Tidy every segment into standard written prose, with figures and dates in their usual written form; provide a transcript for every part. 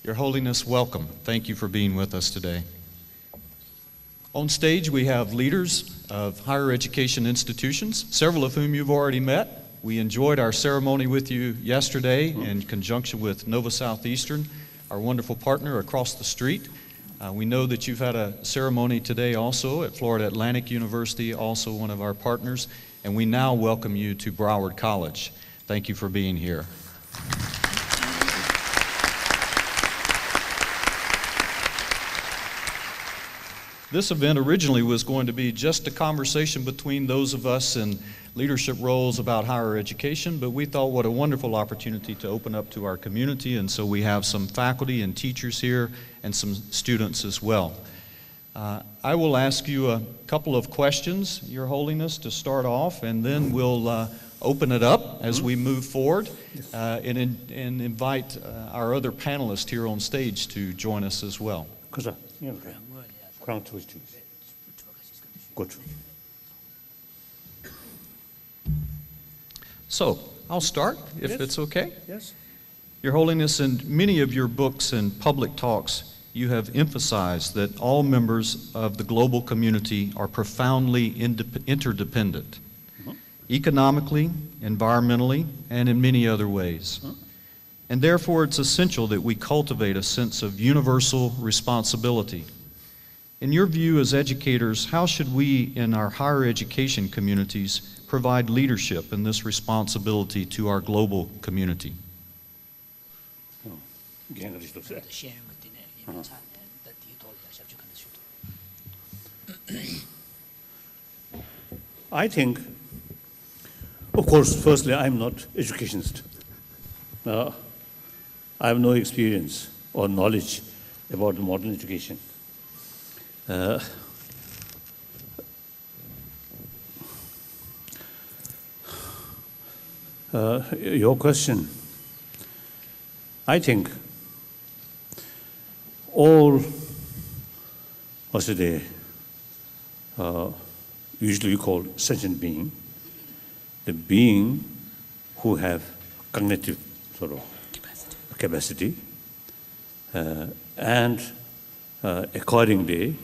Your Holiness, welcome. Thank you for being with us today. On stage, we have leaders of higher education institutions, several of whom you've already met. We enjoyed our ceremony with you yesterday in conjunction with Nova Southeastern, our wonderful partner across the street. We know that you've had a ceremony today also at Florida Atlantic University, also one of our partners, and we now welcome you to Broward College. Thank you for being here. This event originally was going to be just a conversation between those of us in leadership roles about higher education, but we thought what a wonderful opportunity to open up to our community, and so we have some faculty and teachers here and some students as well. I will ask you a couple of questions, Your Holiness, to start off, and then we'll open it up as we move forward and invite our other panelists here on stage to join us as well. Good. So, I'll start, if it's okay. Yes. Your Holiness, in many of your books and public talks, you have emphasized that all members of the global community are profoundly interdependent, economically, environmentally, and in many other ways. And therefore, it's essential that we cultivate a sense of universal responsibility. In your view as educators, how should we in our higher education communities provide leadership in this responsibility to our global community? I think, of course, firstly, I'm not educationist. I have no experience or knowledge about modern education. Your question, I think all, what's it, usually we call sentient being, the being who have cognitive sort of capacity, and accordingly,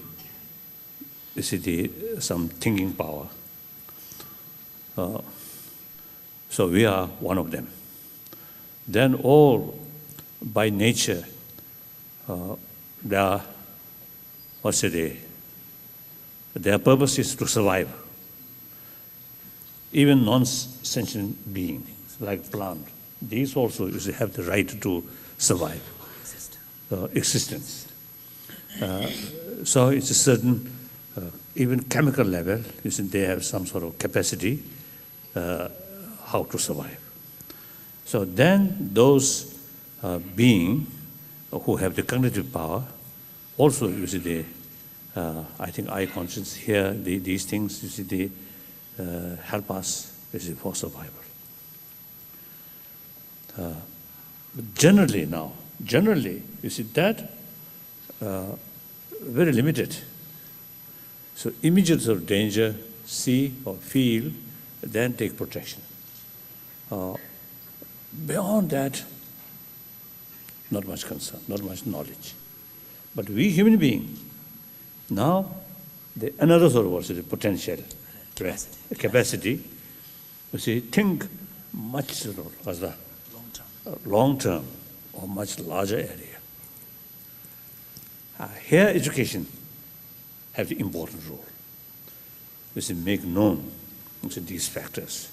you see some thinking power. So we are one of them. Then all, by nature, they are, what's it, their purpose is to survive. Even non-sentient beings, like plant, these also have the right to survive, existence. So it's a certain, even chemical level, you see, they have some sort of capacity how to survive. So then those beings who have the cognitive power, also you see, they, I think eye conscience here, these things, you see, they help us, you see, for survival. Generally, you see that very limited. So immediate sort of danger, see or feel, then take protection. Beyond that, not much concern, not much knowledge. But we human beings, now, another sort of also the potential, capacity, you see, think much sort of as a long-term or much larger area. Here, education have the important role. You see, make known, you see, these factors,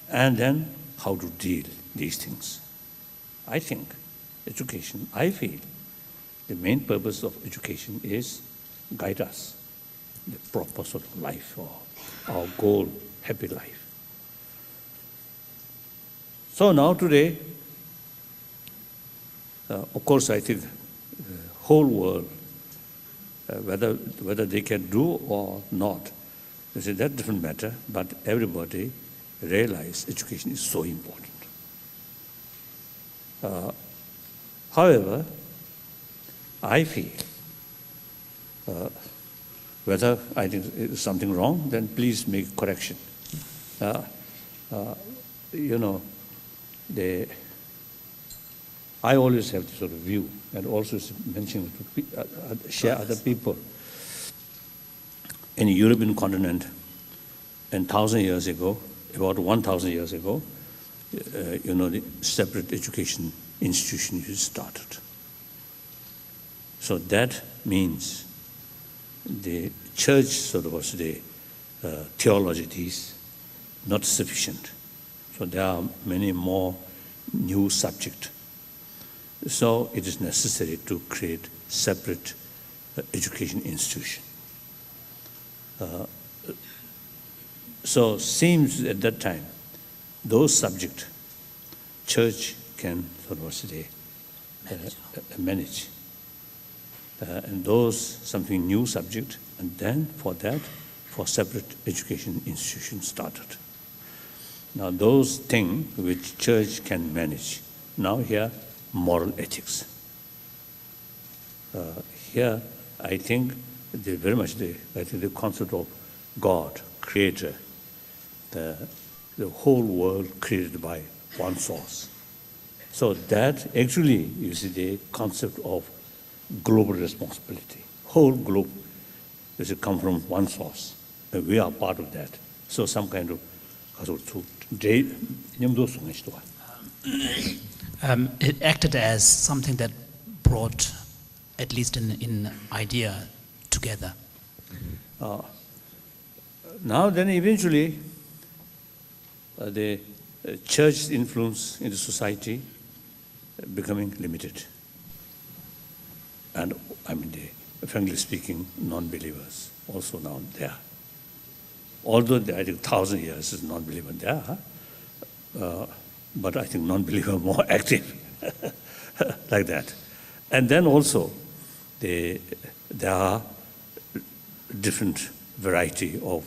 and then how to deal these things. I think education, I feel, the main purpose of education is guide us the proper sort of life or our goal, happy life. So now today, of course, I think the whole world, whether they can do or not, you see, that doesn't matter, but everybody realize education is so important. However, I feel whether I think it's something wrong, then please make correction. You know, I always have this sort of view, and also mention to share other people. In the European continent, and 1,000 years ago, about 1,000 years ago, the separate education institution is started. So that means the church sort of was the theology is not sufficient. So there are many more new subjects. So it is necessary to create separate education institution. So seems at that time, those subjects, church can sort of say, manage. And those something new subject, and then for that, for separate education institution started. Now those things which church can manage, now here, moral ethics. Here, I think very much the concept of God, Creator, the whole world created by one source. So that actually is the concept of global responsibility. Whole globe does it come from one source, and we are part of that. So some kind of it acted as something that brought, at least in idea, together. Now then eventually the church's influence in the society becoming limited. And frankly speaking, non-believers also now there. Although I think 1,000 years is non-believer there, but I think non-believer more active, like that. And then also, there are different variety of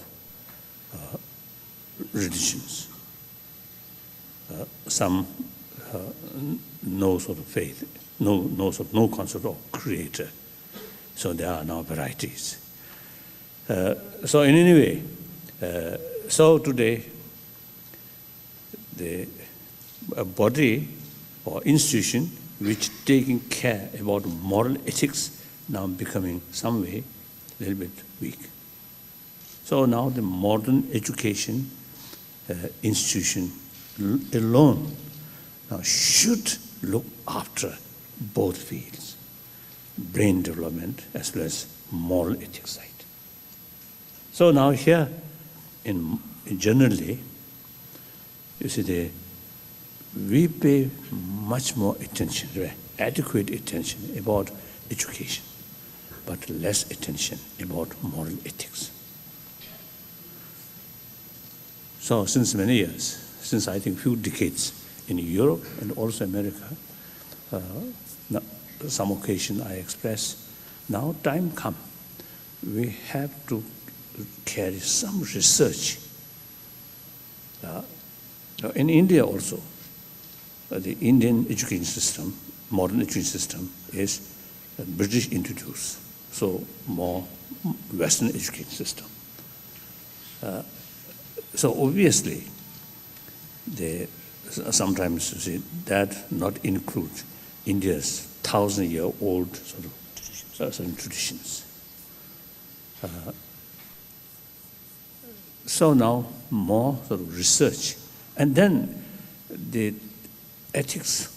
religions. Some no sort of faith, no concept of creator. So there are now varieties. So in any way, so today, the body or institution which taking care about moral ethics now becoming some way a little bit weak. So now the modern education institution alone now should look after both fields, brain development as well as moral ethics side. So now here, generally, you see, we pay much more attention, adequate attention about education, but less attention about moral ethics. So since many years, since I think few decades in Europe and also America, some occasion I express, now time come, we have to carry some research. In India also, the Indian education system, modern education system is British introduced, so more Western education system. So obviously, sometimes you see that not include India's 1,000-year-old sort of traditions. So now more sort of research, and then the ethics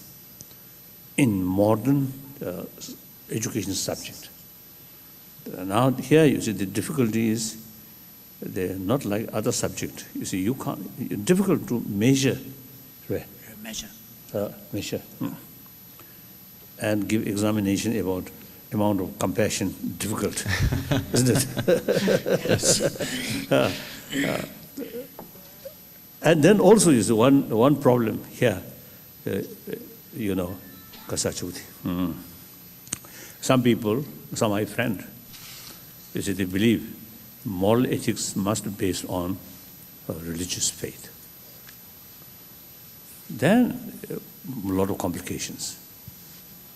in modern education subject. Now here you see the difficulty is they're not like other subject. You see, you can't. It's difficult to measure. Measure. And give examination about amount of compassion. Difficult, isn't it? Yes. And then also is one problem here. Kasachuti. Some people, some my friend, you see, they believe moral ethics must be based on religious faith. Then a lot of complications,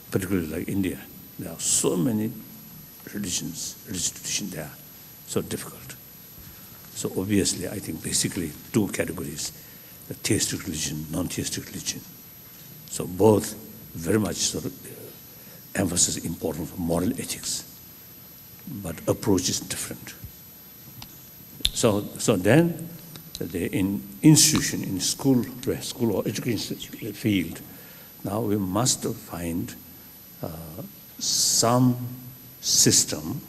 particularly like India. There are so many religious traditions there, so difficult. So obviously, I think basically two categories, the theistic religion, non-theistic religion. So both very much sort of emphasis important for moral ethics, but approach is different. So then, in institution, in school or education field, now we must find some system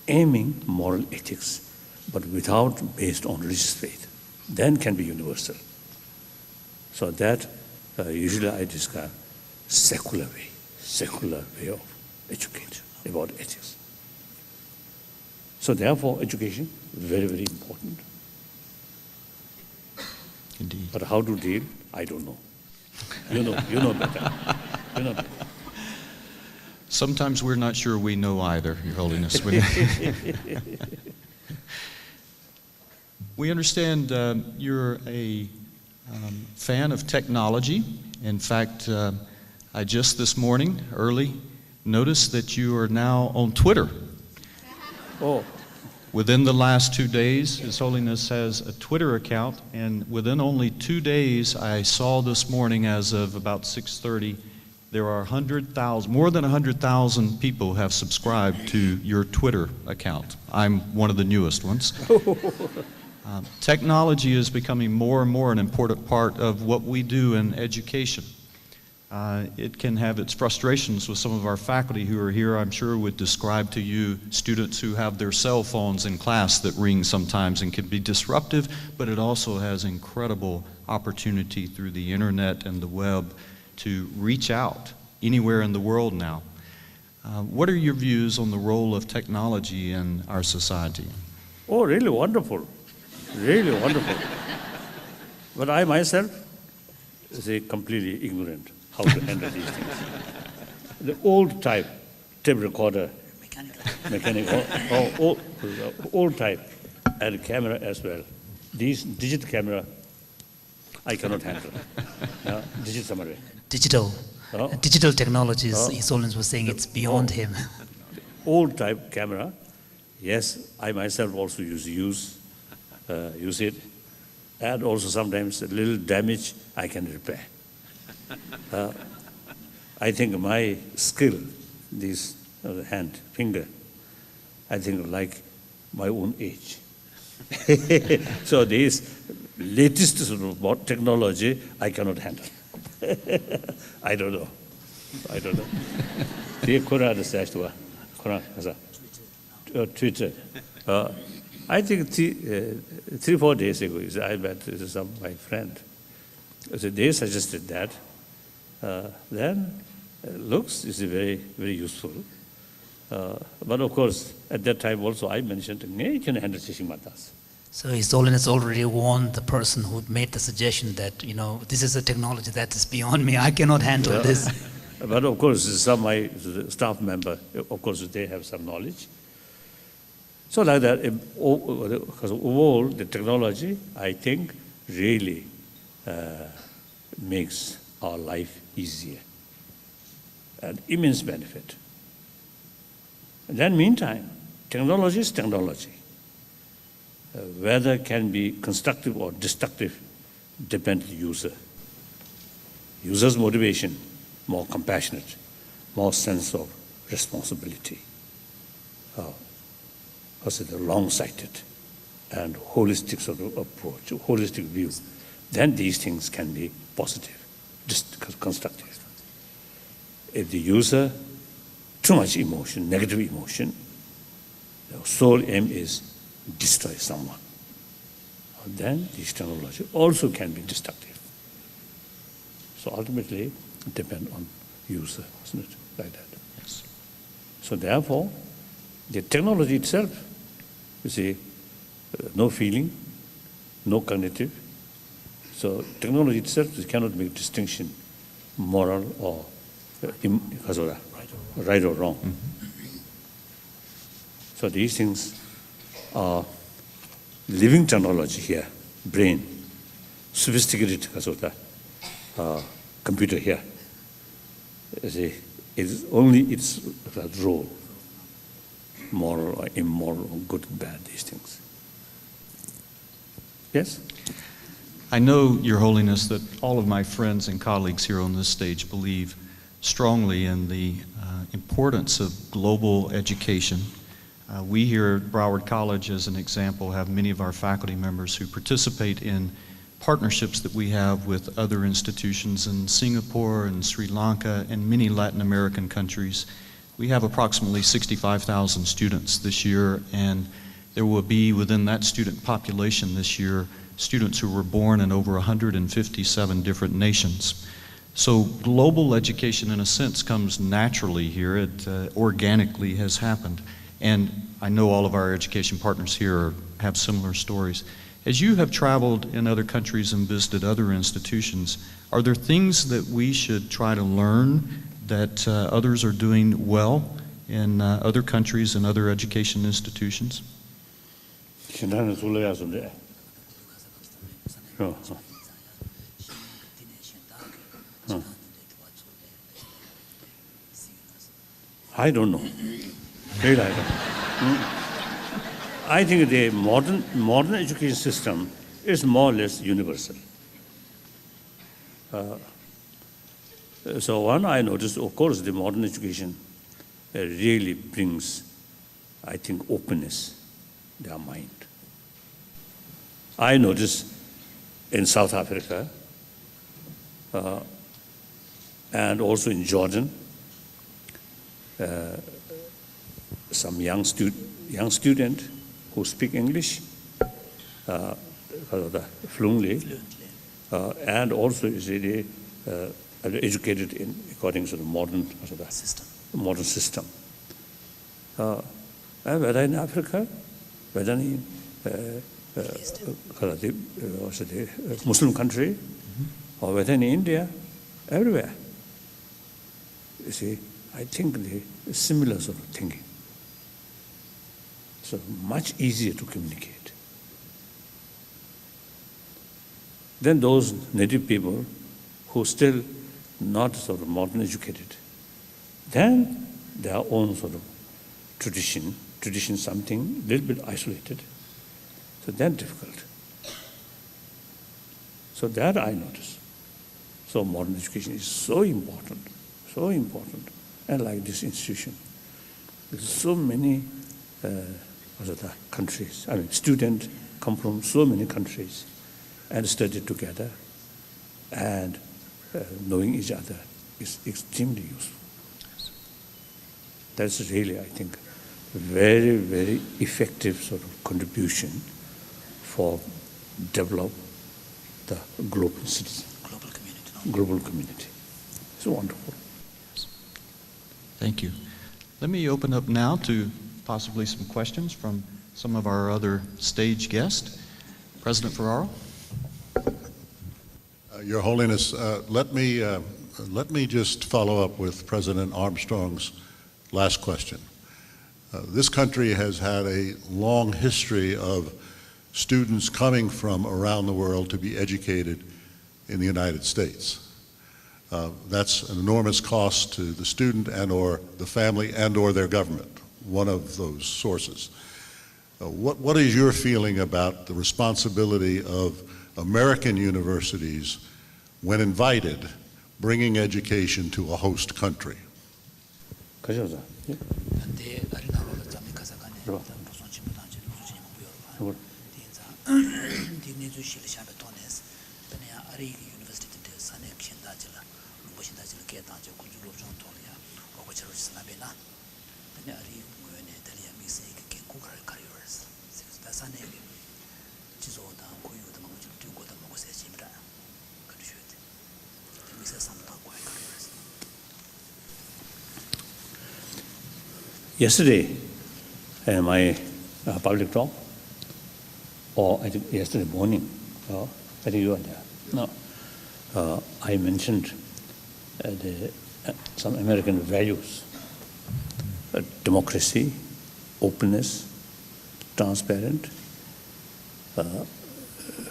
aiming moral ethics, but without based on religious faith. Then can be universal. So that usually I describe secular way of education about ethics. So therefore, education very, very important. Indeed. But how to deal, I don't know. You know better. You know better. Sometimes we're not sure we know either, Your Holiness. We understand you're a fan of technology. In fact, I just this morning, early, noticed that you are now on Twitter. Oh. Within the last 2 days, His Holiness has a Twitter account, and within only 2 days, I saw this morning as of about 6:30, there are 100,000, more than 100,000 people have subscribed to your Twitter account. I'm one of the newest ones. Technology is becoming more and more an important part of what we do in education. It can have its frustrations with some of our faculty who are here. I'm sure would describe to you students who have their cell phones in class that ring sometimes and can be disruptive, but it also has incredible opportunity through the internet and the web to reach out anywhere in the world now. What are your views on the role of technology in our society? Oh, really wonderful. Really wonderful. But I myself is completely ignorant how to handle these things. The old type tape recorder, mechanical, old type, and camera as well. These digital camera, I cannot handle. Digital summary. Digital technologies, His Holiness was saying it's beyond him. Old type camera, yes, I myself also use it, and also sometimes a little damage I can repair. I think my skill, this hand, finger, I think like my own age. So this latest sort of technology I cannot handle. I don't know. Twitter. I think 3-4 days ago, I met some my friend. So they suggested that. Then looks is very, very useful. But of course, at that time also I mentioned, you can handle teaching matters. So His Holiness already warned the person who made the suggestion that, this is a technology that is beyond me. I cannot handle this. But of course, some my staff member, of course, they have some knowledge. So like that, because overall, the technology, I think, really makes our life easier. An immense benefit. And then meantime, technology is technology. Whether it can be constructive or destructive depends on the user. User's motivation, more compassionate, more sense of responsibility. Also the long-sighted and holistic sort of approach, holistic view. Then these things can be positive, just constructive. If the user, too much emotion, negative emotion, the sole aim is destroy someone. Then this technology also can be destructive. So ultimately, it depends on user, isn't it? Like that. Yes. So therefore, the technology itself, you see, no feeling, no cognitive. So technology itself cannot make distinction, moral or right or wrong. Mm-hmm. So these things are living technology here, brain, sophisticated computer here. You see, it's only its role, moral or immoral, or good, bad, these things. Yes? I know, Your Holiness, that all of my friends and colleagues here on this stage believe strongly in the importance of global education. We here at Broward College, as an example, have many of our faculty members who participate in partnerships that we have with other institutions in Singapore and Sri Lanka and many Latin American countries. We have approximately 65,000 students this year, and there will be within that student population this year students who were born in over 157 different nations. So global education in a sense comes naturally here. It organically has happened. And I know all of our education partners here have similar stories. As you have traveled in other countries and visited other institutions, are there things that we should try to learn that others are doing well in other countries and other education institutions? I don't know. Really, I don't. I think the modern education system is more or less universal. So one I noticed, of course, the modern education really brings, I think, openness in their mind. I noticed in South Africa and also in Jordan, some young student who speak English fluently, and also is really educated in according to the modern system. Whether in Africa, whether in the Muslim country, or whether in India, everywhere. You see, I think the similar sort of thinking. So much easier to communicate. Then those native people who still not sort of modern educated, then their own sort of tradition something a little bit isolated. So then difficult. So that I notice. So modern education is so important. And like this institution, there's so many countries. I mean, students come from so many countries and study together, and knowing each other is extremely useful. That's really, I think, very, very effective sort of contribution for develop the global citizen, global community. It's wonderful. Thank you. Let me open up now to possibly some questions from some of our other stage guests. President Ferraro. Your Holiness, let me just follow up with President Armstrong's last question. This country has had a long history of students coming from around the world to be educated in the United States. That's an enormous cost to the student and or the family and or their government, one of those sources. What is your feeling about the responsibility of American universities when invited, bringing education to a host country? Yesterday, in my public talk, or I think yesterday morning, I think you were there. No, I mentioned some American values: democracy, openness, transparent,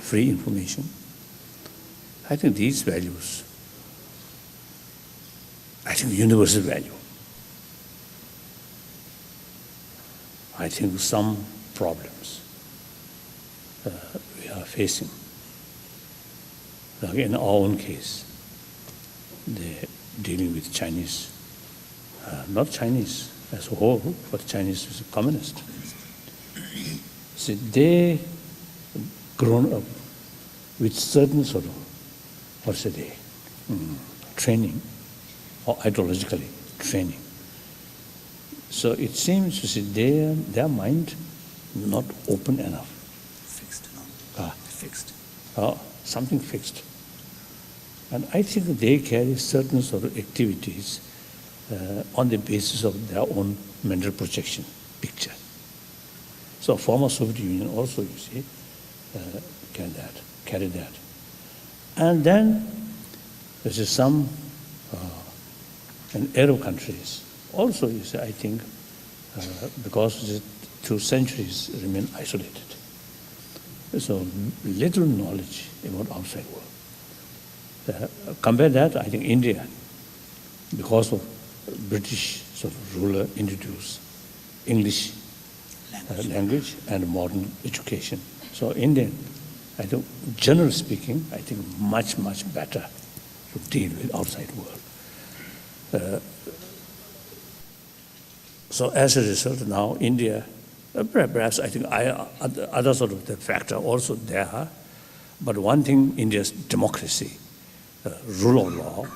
free information. I think these values, I think universal value. I think some problems we are facing. Like in our own case, the dealing with Chinese, not Chinese as a whole, but Chinese as a communist. See, they grown up with certain sort of, training, or ideologically training. So it seems to see their mind not open enough. Fixed, fixed. Something fixed. And I think they carry certain sort of activities on the basis of their own mental projection picture. So former Soviet Union also, you see, carry that. And then there is some in Arab countries also, you see, I think, because the 2 centuries remain isolated. So little knowledge about outside world. Compare that, I think India, because of British sort of ruler introduced English language and modern education. So Indian, I think, generally speaking, I think much, much better to deal with outside world. So as a result, now India, perhaps I think other sort of the factor also there, but one thing, India's democracy, rule of law,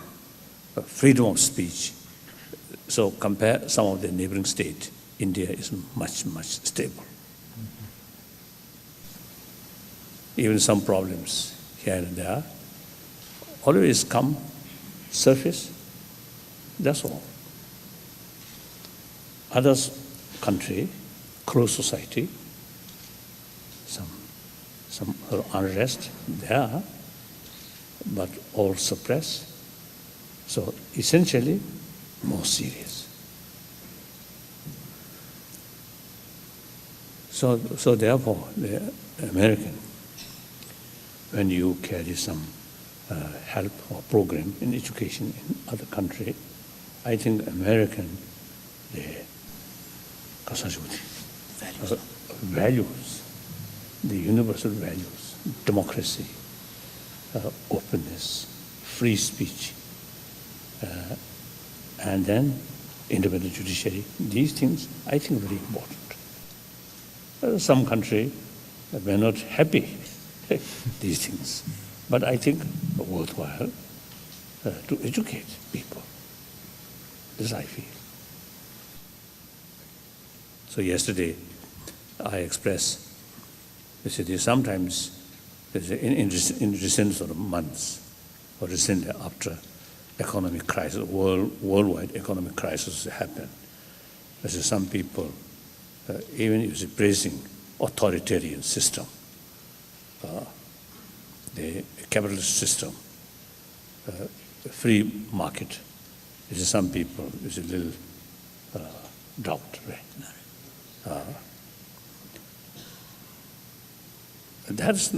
freedom of speech. So compare some of the neighboring states, India is much, much stable. Even some problems here and there always come surface, that's all. Others country, closed society, some unrest there, but all suppressed. So essentially, more serious. So therefore, the American, when you carry some help or program in education in other country, I think American, the values, the universal values, democracy, openness, free speech, and then independent judiciary. These things, I think, very important. Some country were not happy these things, but I think worthwhile to educate people. This I feel. So yesterday, I expressed, sometimes in recent sort of months, or recently after economic crisis, worldwide economic crisis happened, some people, even is praising authoritarian system, the capitalist system, free market. Some people is a little doubt, right? That's,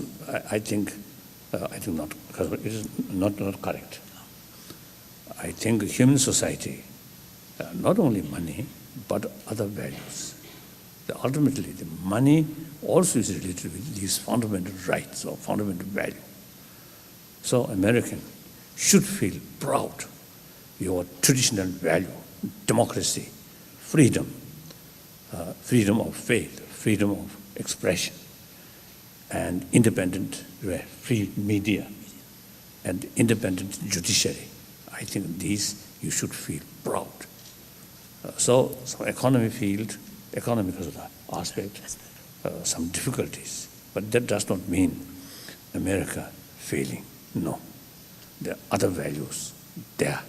I think not, because it is not correct. I think human society, not only money, but other values. Ultimately, the money also is related with these fundamental rights or fundamental value. So American should feel proud your traditional value, democracy, freedom, freedom of faith, freedom of expression, and independent free media, and independent judiciary. I think these you should feel proud. So economic field, economical aspect, some difficulties, but that does not mean America failing. No, there are other values there.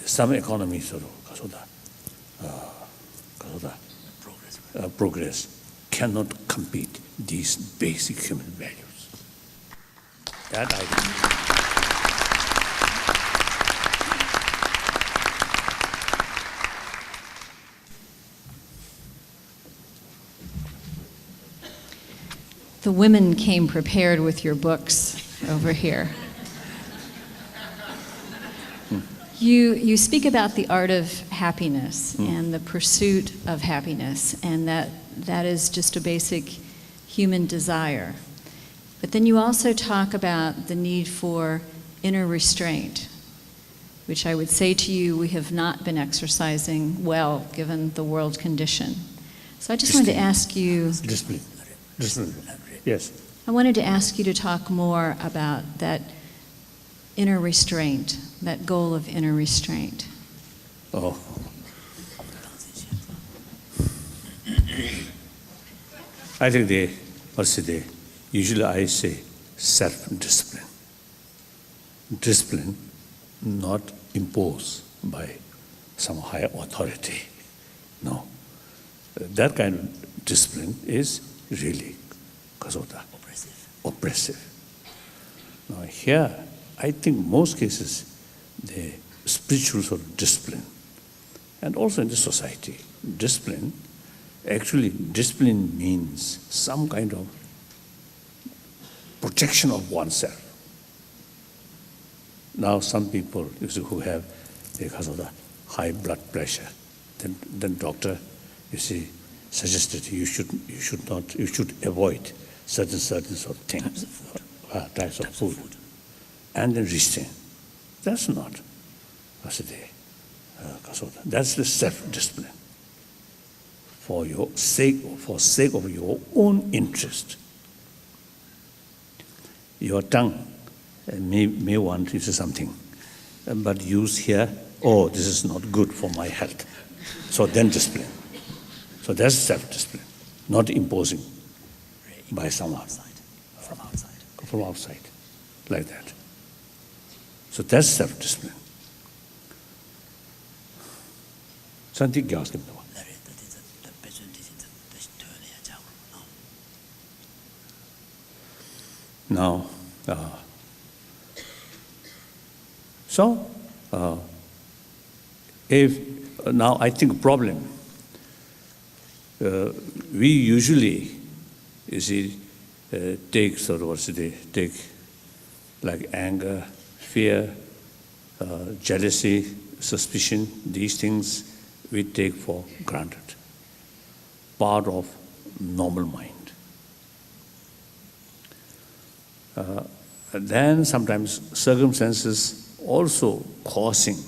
Some economies progress cannot compete these basic human values. That I think. The women came prepared with your books over here. You speak about the art of happiness and the pursuit of happiness, and that is just a basic human desire. But then you also talk about the need for inner restraint. which I would say to you, we have not been exercising well given the world condition. So I just wanted to ask you, Discipline. Discipline. Yes. I wanted to ask you to talk more about that inner restraint, that goal of inner restraint. Oh. I think usually I say self-discipline. Discipline not imposed by some higher authority. No. That kind of discipline is really oppressive. Now here, I think most cases, the spiritual sort of discipline, and also in the society, discipline means some kind of protection of oneself. Now some people who have because of the high blood pressure, then doctor suggested you should avoid certain sort of things, types of food, and then restrain. That's not that's the self-discipline for sake of your own interest. Your tongue may want to say something, but use here, oh, this is not good for my health. So then discipline. So that's self-discipline, not imposing by someone. From outside, like that. So that's self-discipline. Something else. Now, now I think problem, we usually, take take like anger, fear, jealousy, suspicion, these things we take for granted, part of normal mind. Then sometimes circumstances also causing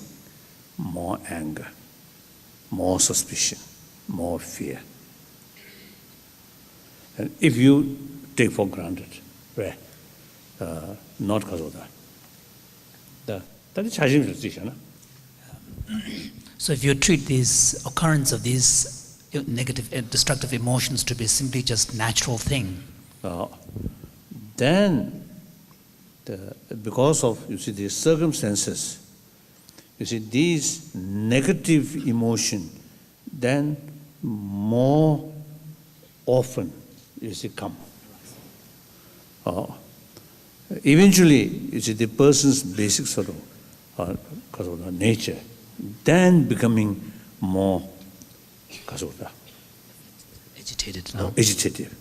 more anger, more suspicion, more fear. And if you take for granted, not because of that. That is changing. So if you treat this occurrence of these negative and destructive emotions to be simply just natural thing, then because of the circumstances, these negative emotion then more often come. Eventually, the person's basic sort of nature then becoming more agitated now. Agitative.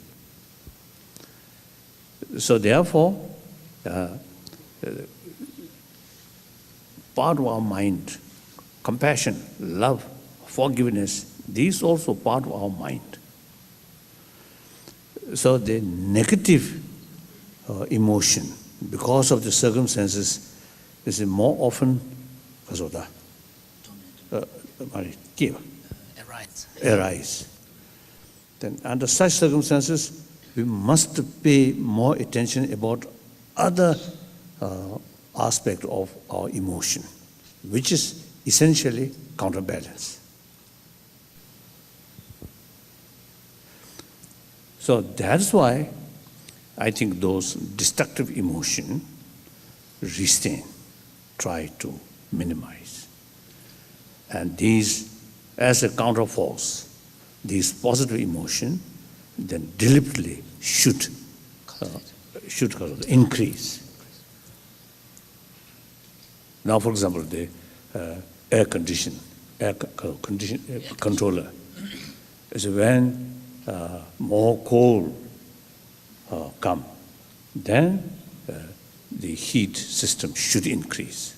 So therefore, part of our mind, compassion, love, forgiveness, these also part of our mind. So the negative emotion, because of the circumstances, is more often arise. Then under such circumstances, we must pay more attention about other aspect of our emotion, which is essentially counterbalance. So that's why I think those destructive emotion, restrain, try to minimize. And these, as a counterforce, these positive emotion, then deliberately should increase. Now, for example, the air controller is when more cold come, then the heat system should increase.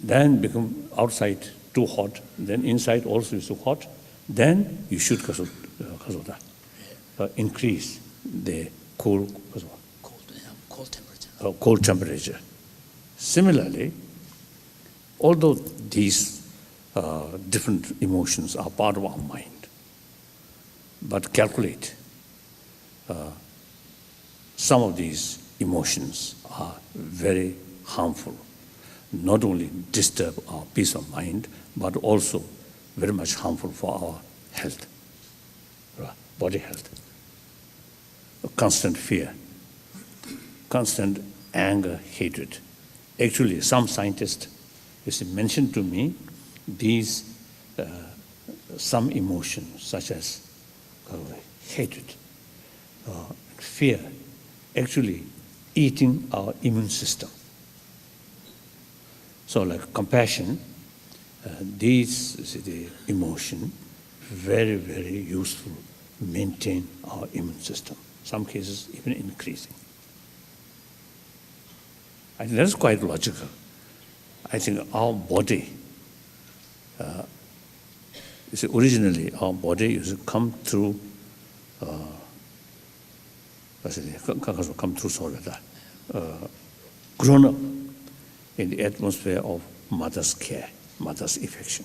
Then become outside too hot, then inside also is too hot, then you should increase the cold temperature. Similarly, although these different emotions are part of our mind, but calculate some of these emotions are very harmful, not only disturb our peace of mind, but also very much harmful for our health, body health. Constant fear, constant anger, hatred. Actually, some scientists mentioned to me these some emotions such as hatred, fear, actually eating our immune system. So like compassion, these is the emotion, very, very useful to maintain our immune system. Some cases even increasing. I think that's quite logical. I think our body, originally our body used to come through, grown up in the atmosphere of mother's care, mother's affection,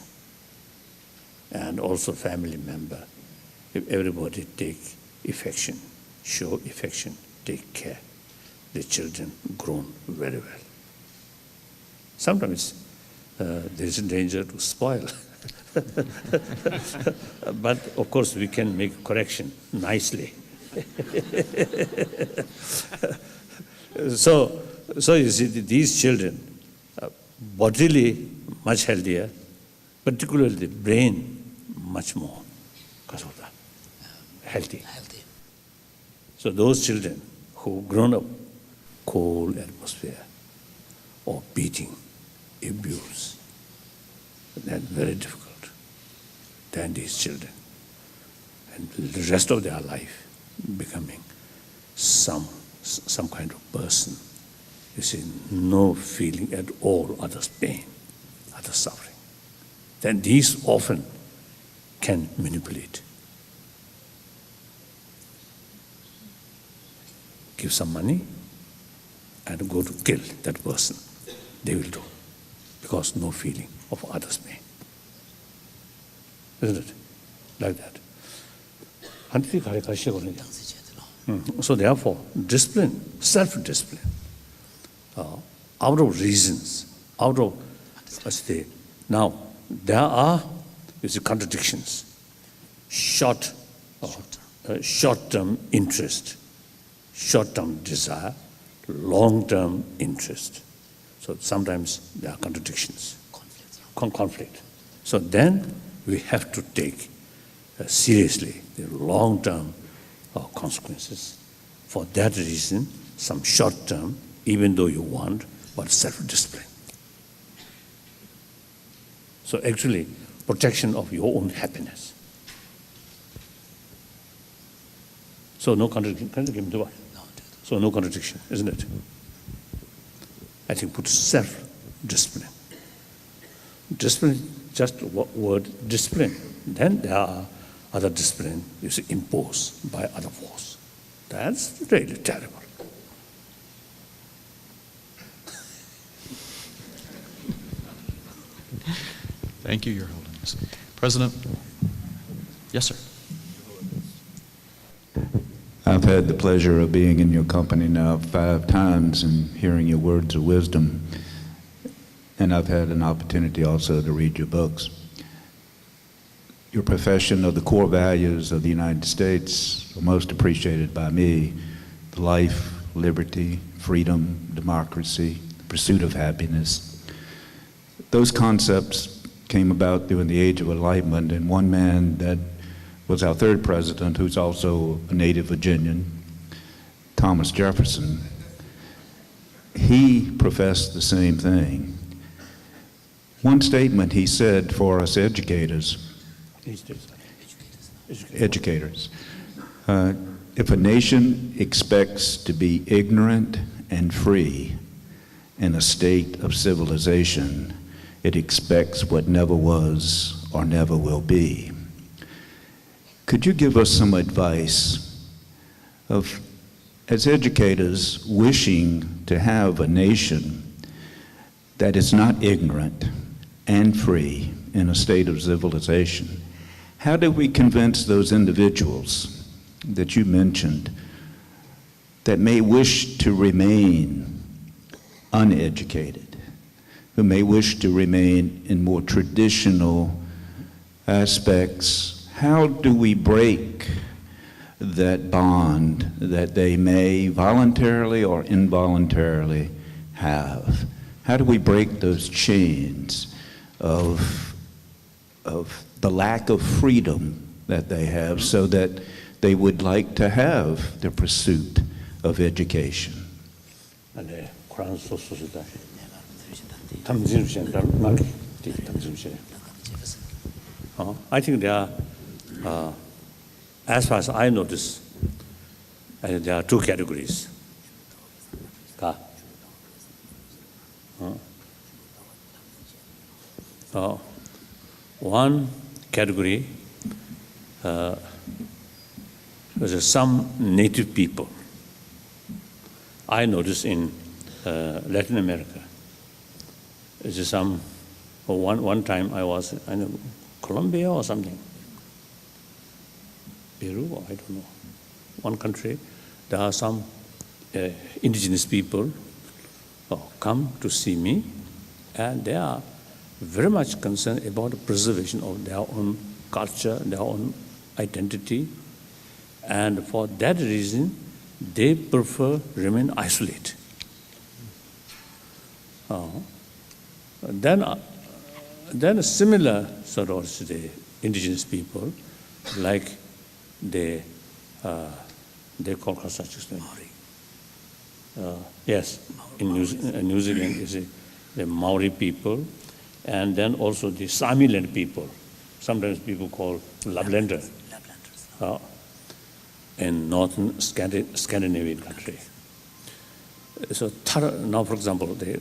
and also family member. If everybody take affection, show affection, take care, the children grown very well. Sometimes there is a danger to spoil. But of course we can make correction nicely. So you see, these children are bodily much healthier, particularly the brain much more, because of that, healthy. So those children who grown up cold atmosphere or beating, abuse, that's very difficult than these children. And the rest of their life becoming some kind of person. You see, no feeling at all others' pain, others' suffering. Then these often can manipulate. Give some money and go to kill that person. They will do, because no feeling of others' pain. Isn't it? Like that. So therefore, discipline, self-discipline, out of reasons, out of, now there are, contradictions. Short-term interest, short-term desire, long-term interest. So sometimes there are contradictions, conflict. So then we have to take seriously the long-term consequences. For that reason, some short-term, even though you want, but self-discipline. So actually, protection of your own happiness. So no contradiction. So no contradiction, isn't it? I think put self-discipline. Discipline, just word discipline. Then there are other discipline imposed by other force. That's really terrible. Thank you, Your Holiness. President? Yes, sir. I've had the pleasure of being in your company now 5 times and hearing your words of wisdom. And I've had an opportunity also to read your books. Your profession of the core values of the United States are most appreciated by me: life, liberty, freedom, democracy, pursuit of happiness. Those concepts came about during the Age of Enlightenment, and one man that was our 3rd president, who's also a native Virginian, Thomas Jefferson, he professed the same thing. One statement he said for us educators, if a nation expects to be ignorant and free in a state of civilization, it expects what never was or never will be. Could you give us some advice of, as educators wishing to have a nation that is not ignorant and free in a state of civilization, how do we convince those individuals that you mentioned that may wish to remain uneducated, who may wish to remain in more traditional aspects? How do we break that bond that they may voluntarily or involuntarily have? How do we break those chains of the lack of freedom that they have so that they would like to have the pursuit of education? I think there are, as far as I notice, there are two categories. One category was some native people. I noticed in Latin America. It's one time I was in Colombia or something, Peru, I don't know, one country. There are some indigenous people come to see me, and they are very much concerned about the preservation of their own culture, their own identity, and for that reason, they prefer remain isolated. Then a similar sort of the indigenous people, like they call such a thing. Yes, in New Zealand is the Maori people, and then also the Samiland people. Sometimes people call Laplander. In northern Scandinavian country. So now, for example, the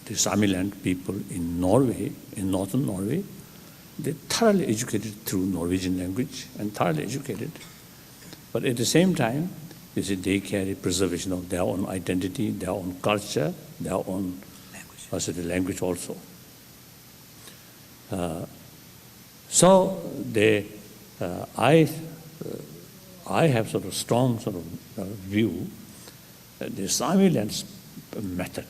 Samiland people in Norway, in northern Norway, they're thoroughly educated through Norwegian language and thoroughly educated. But at the same time, you see, they carry preservation of their own identity, their own culture, their own language also. So I have sort of strong sort of view that the Samiland's method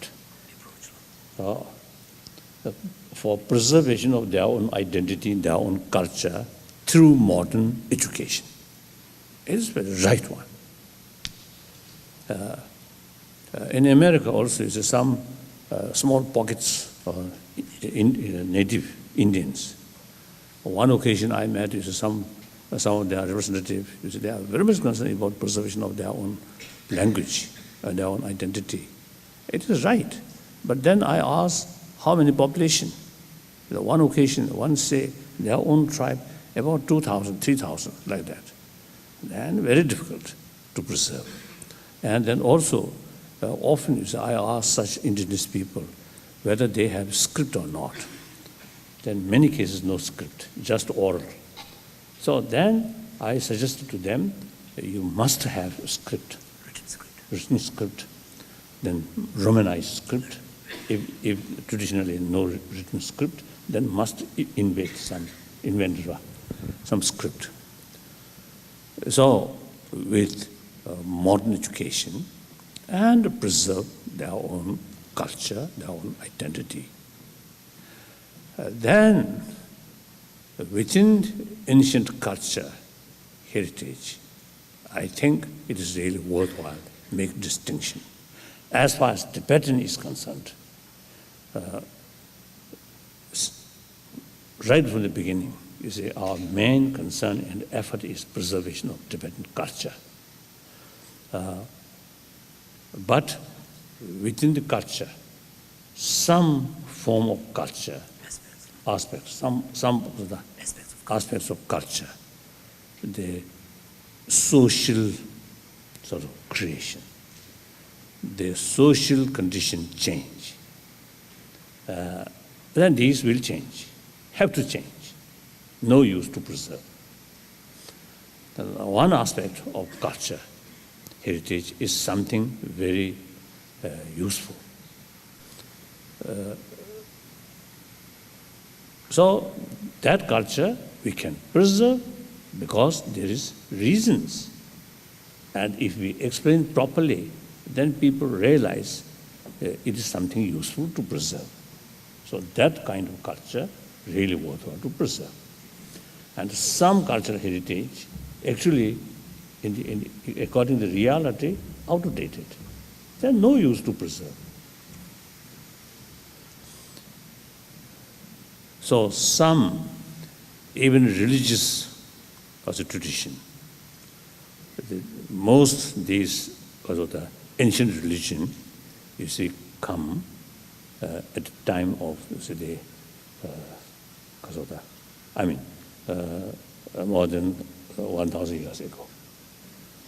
for preservation of their own identity, their own culture through modern education is the right one. In America also, is some small pockets of native Indians. On one occasion, I met some of their representatives. They are very much concerned about preservation of their own language and their own identity. It is right. But then I asked, how many population? One occasion, one say their own tribe, about 2,000, 3,000, like that. And very difficult to preserve. And then also, often I ask such indigenous people whether they have script or not. In many cases, no script, just oral. So then I suggested to them, you must have a script, written script, then Romanized script. If traditionally no written script, then must invent some script. So with modern education and preserve their own culture, their own identity. Then, within ancient culture, heritage, I think it is really worthwhile to make distinction. As far as Tibetan is concerned, right from the beginning, you see, our main concern and effort is preservation of Tibetan culture. But within the culture, some form of culture, some of the aspects of culture, the social sort of creation, the social condition change. Then these will change, have to change. No use to preserve. One aspect of culture, heritage, is something very useful, So that culture we can preserve because there is reasons. And if we explain properly, then people realize it is something useful to preserve. So that kind of culture really worthwhile to preserve. And some cultural heritage actually, according to reality, outdated. There's no use to preserve. So some, even religious as a tradition, most these, because of the ancient religion, you see, come at the time of, you see, the, because of the, more than 1,000 years ago.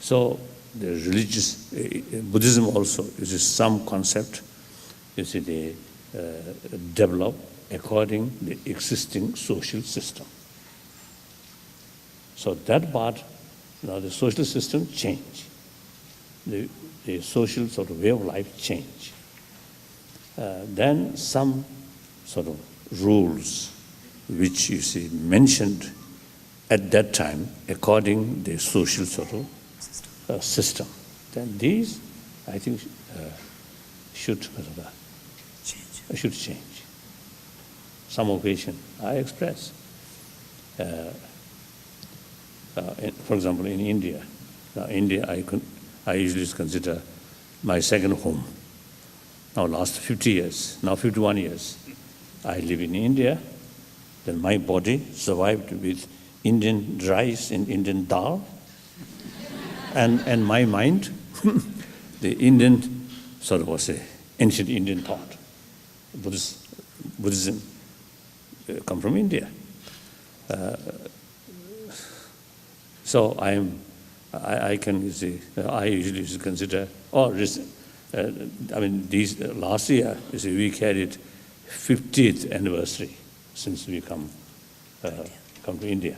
So the religious, Buddhism also uses some concept, you see, they develop according to the existing social system. So that part, now the social system change. The social sort of way of life change. Then some sort of rules which you see mentioned at that time according to the social sort of system. Then these, I think, should change. Some occasion I express. For example, in India. Now, India I usually consider my second home. Now, last 50 years, now 51 years, I live in India. Then my body survived with Indian rice and Indian dal. And my mind, the Indian sort of was a ancient Indian thought. Buddhism come from India. So I can, you see, I usually consider, these last year, you see, we carried 50th anniversary since we come to India.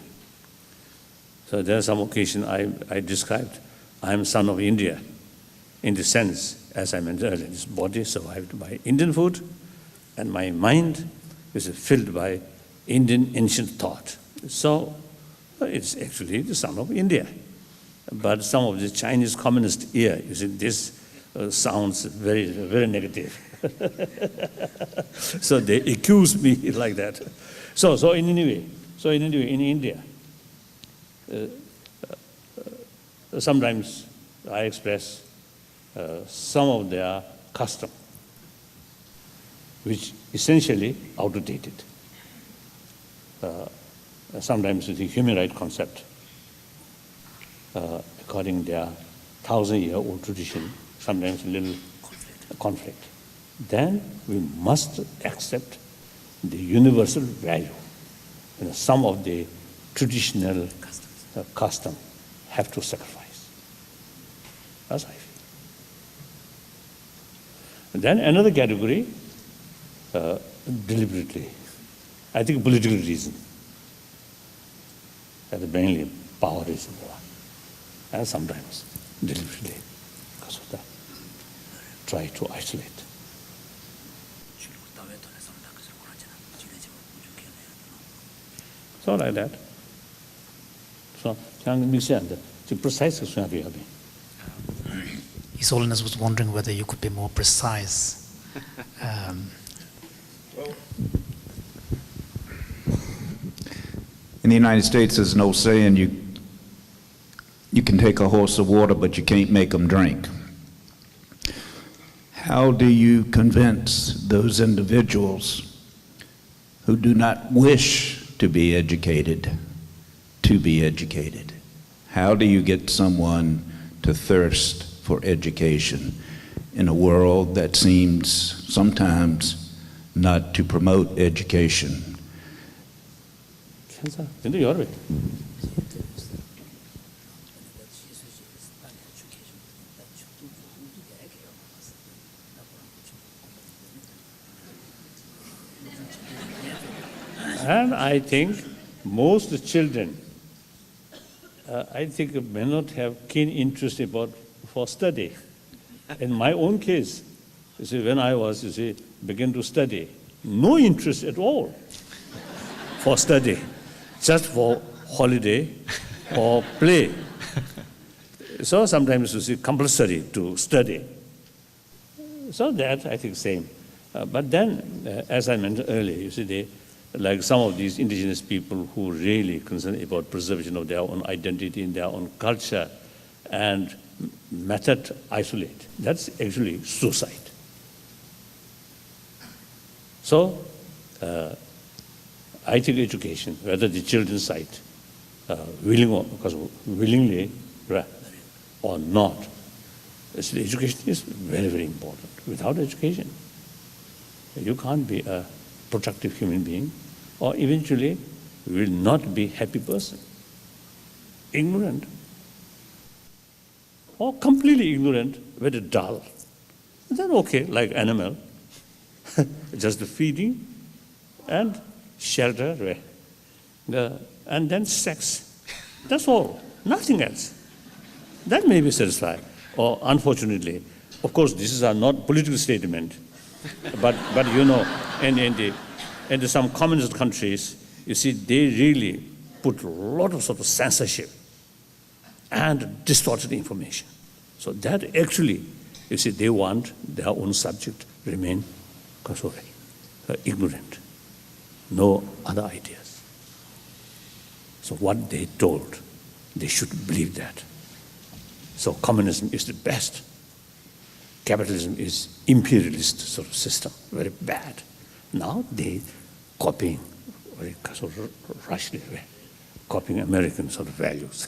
So there's some occasion I described, I am son of India, in the sense, as I mentioned earlier, this body survived by Indian food, and my mind is filled by Indian ancient thought. So it's actually the son of India. But some of the Chinese communist ear, you see, this sounds very, very negative. So they accuse me like that. So in India, sometimes I express some of their custom, which essentially outdated. Sometimes the human rights concept, according to their 1,000-year-old tradition, sometimes a little conflict. Then we must accept the universal value. Some of the traditional custom have to sacrifice. That's how I feel. And then another category, deliberately, I think political reason. That mainly power is involved. And sometimes deliberately, because of that, try to isolate. So like that. So, the precise His Holiness was wondering whether you could be more precise. In the United States, there's no saying you can take a horse of water, but you can't make them drink. How do you convince those individuals who do not wish to be educated? How do you get someone to thirst for education in a world that seems sometimes not to promote education? And I think most children, may not have keen interest for study. In my own case, you see, when I was, begin to study. No interest at all for study, just for holiday or play. So sometimes you see compulsory to study. So that, I think, same. But then, as I mentioned earlier, you see, like some of these indigenous people who really concerned about preservation of their own identity and their own culture and method isolate. That's actually suicide. So, I think education, whether the children's side, willingly or not, education is very, very important. Without education, you can't be a productive human being, or eventually you will not be a happy person. Ignorant, or completely ignorant, very dull. Then okay, like animal, just the feeding and shelter, and then sex. That's all, nothing else. That may be satisfied. Or unfortunately, of course, this is not political statement, but you know, in some communist countries, you see, they really put a lot of sort of censorship and distorted information. So that actually, you see, they want their own subject remain ignorant, no other ideas. So what they told, they should believe that. So communism is the best. Capitalism is imperialist sort of system, very bad. Now they copying, very sort of rashly, copying American sort of values.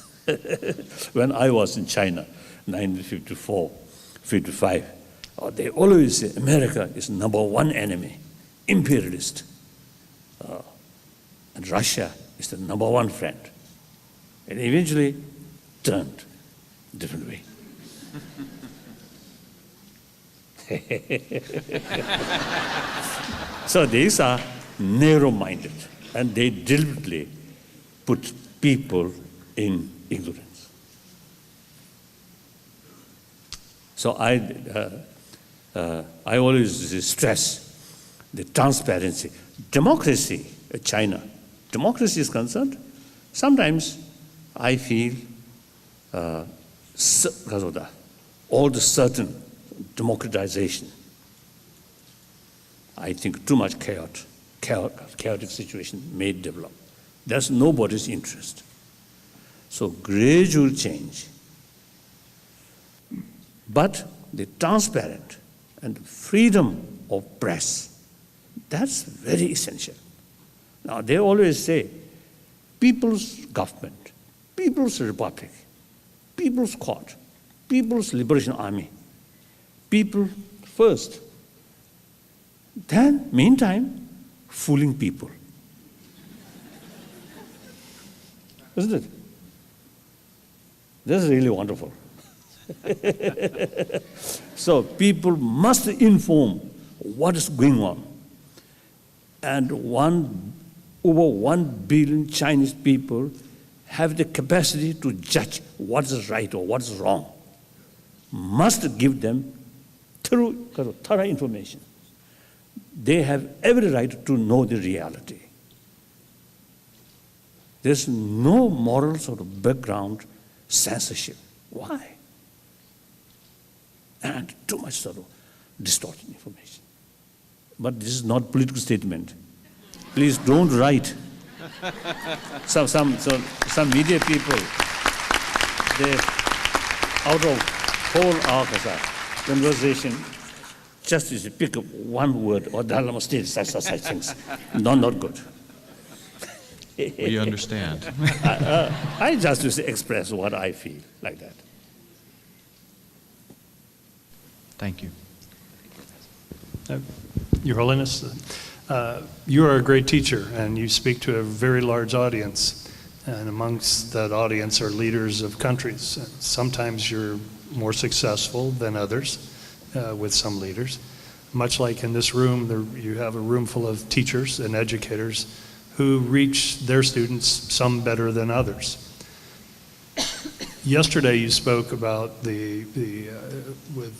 When I was in China, 1954, 55, they always say America is #1 enemy, imperialist. And Russia is the #1 friend. And eventually turned different way. So these are narrow-minded, and they deliberately put people in ignorance. So I always stress the transparency. Democracy, China, democracy is concerned, sometimes I feel because of that, all the certain democratization, I think too much chaotic situation may develop. That's nobody's interest. So gradual change. But the transparent and freedom of press, that's very essential. Now they always say, people's government, people's republic, people's court, people's liberation army, people first. Then, meantime, fooling people. Isn't it? This is really wonderful. So people must inform what is going on. And over 1 billion Chinese people have the capacity to judge what is right or what is wrong. Must give them thorough information. They have every right to know the reality. There's no moral sort of background censorship. Why? And too much sort of distorted information. But this is not political statement. Please don't write. Some media people, they out of whole our conversation, just as you pick up one word or Dalai Lama stated such things. Not good. We understand. I just express what I feel like that. Thank you. Your Holiness, you are a great teacher and you speak to a very large audience. And amongst that audience are leaders of countries. Sometimes you're more successful than others with some leaders. Much like in this room, you have a room full of teachers and educators who reach their students, some better than others. Yesterday you spoke about with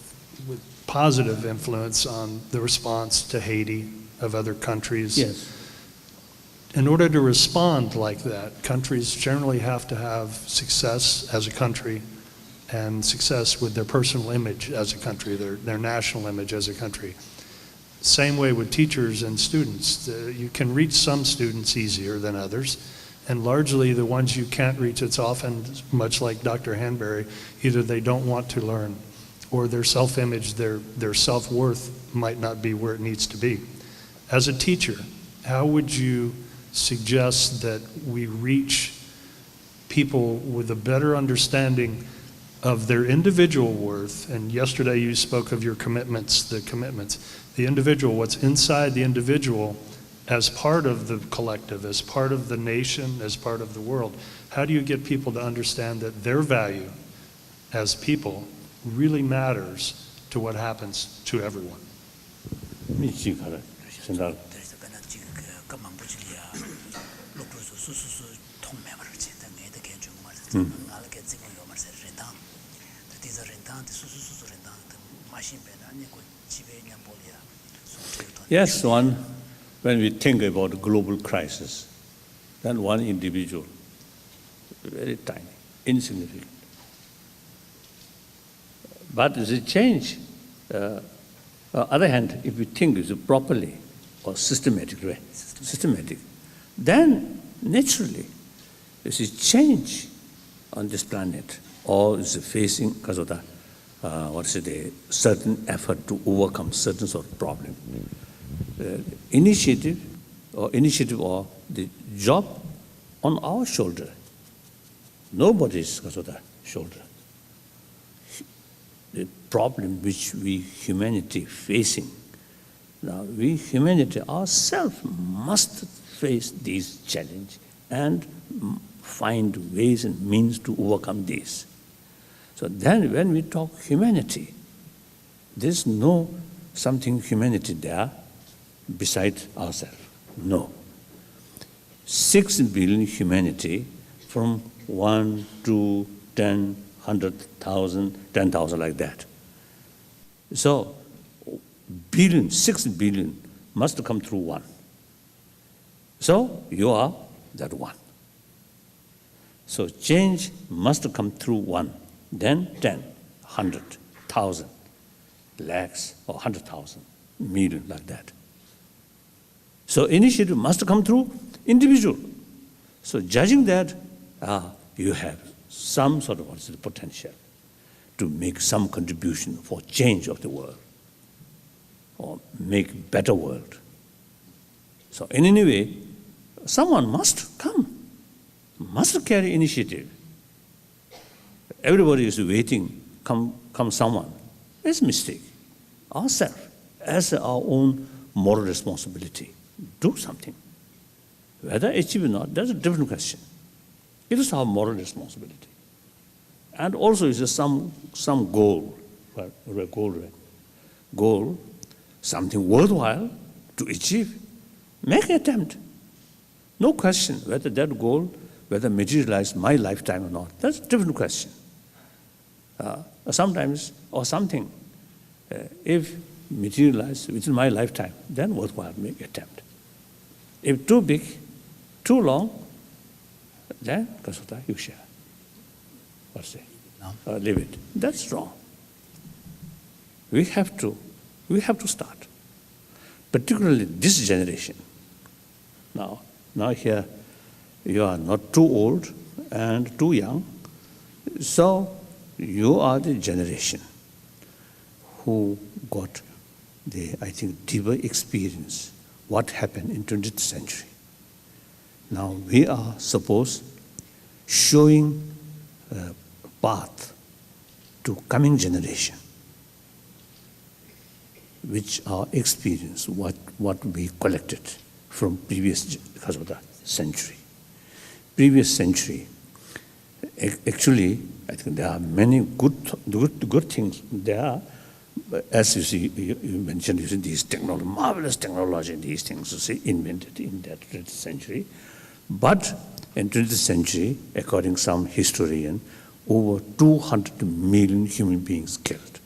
positive influence on the response to Haiti of other countries. Yes. In order to respond like that, countries generally have to have success as a country and success with their personal image as a country, their national image as a country. Same way with teachers and students. You can reach some students easier than others, and largely the ones you can't reach, it's often much like Dr. Hanbury, either they don't want to learn or their self-image, their self-worth might not be where it needs to be. As a teacher, how would you suggest that we reach people with a better understanding of their individual worth? And yesterday you spoke of your commitments, the individual, what's inside the individual as part of the collective, as part of the nation, as part of the world. How do you get people to understand that their value as people really matters to what happens to everyone? Yes, when we think about global crisis, then one individual, very tiny, insignificant. But the change, on the other hand, if we think it properly or systematic, then naturally there is change on this planet, or is facing because of the certain effort to overcome certain sort of problem. Initiative or the job on our shoulder. Nobody's because of the shoulder. The problem which we humanity facing. Now we humanity ourselves must face these challenges and find ways and means to overcome these. So then when we talk humanity, there's no something humanity there beside ourselves. No. 6 billion humanity from 1, 2, 10, 100,000, 10,000 like that. So 6 billion must come through one. So you are that one. So change must come through one. Then 10, 100, 1,000, lakhs, or 100,000, million, like that. So initiative must come through individual. So judging that, you have some sort of potential to make some contribution for change of the world or make better world. So in any way, someone must come, must carry initiative. Everybody is waiting, come someone. It's a mistake. Ourselves, as our own moral responsibility, do something. Whether achieve or not, that's a different question. It is our moral responsibility. And also is some goal, something worthwhile to achieve. Make an attempt. No question whether that goal, whether materialize my lifetime or not. That's a different question. Sometimes, or something, if materialize within my lifetime, then worthwhile make attempt. If too big, too long, then because of that you share. Leave it. That's wrong. We have to start. Particularly this generation. Now here you are not too old and too young, so you are the generation who got the, I think, deeper experience what happened in 20th century. Now we are supposed showing a path to coming generation, which are experience, what we collected from previous century. Previous century, actually, I think there are many good things there. As you see, you mentioned using these marvelous technology, these things invented in that 20th century. But in 20th century, according to some historian, over 200 million human beings killed.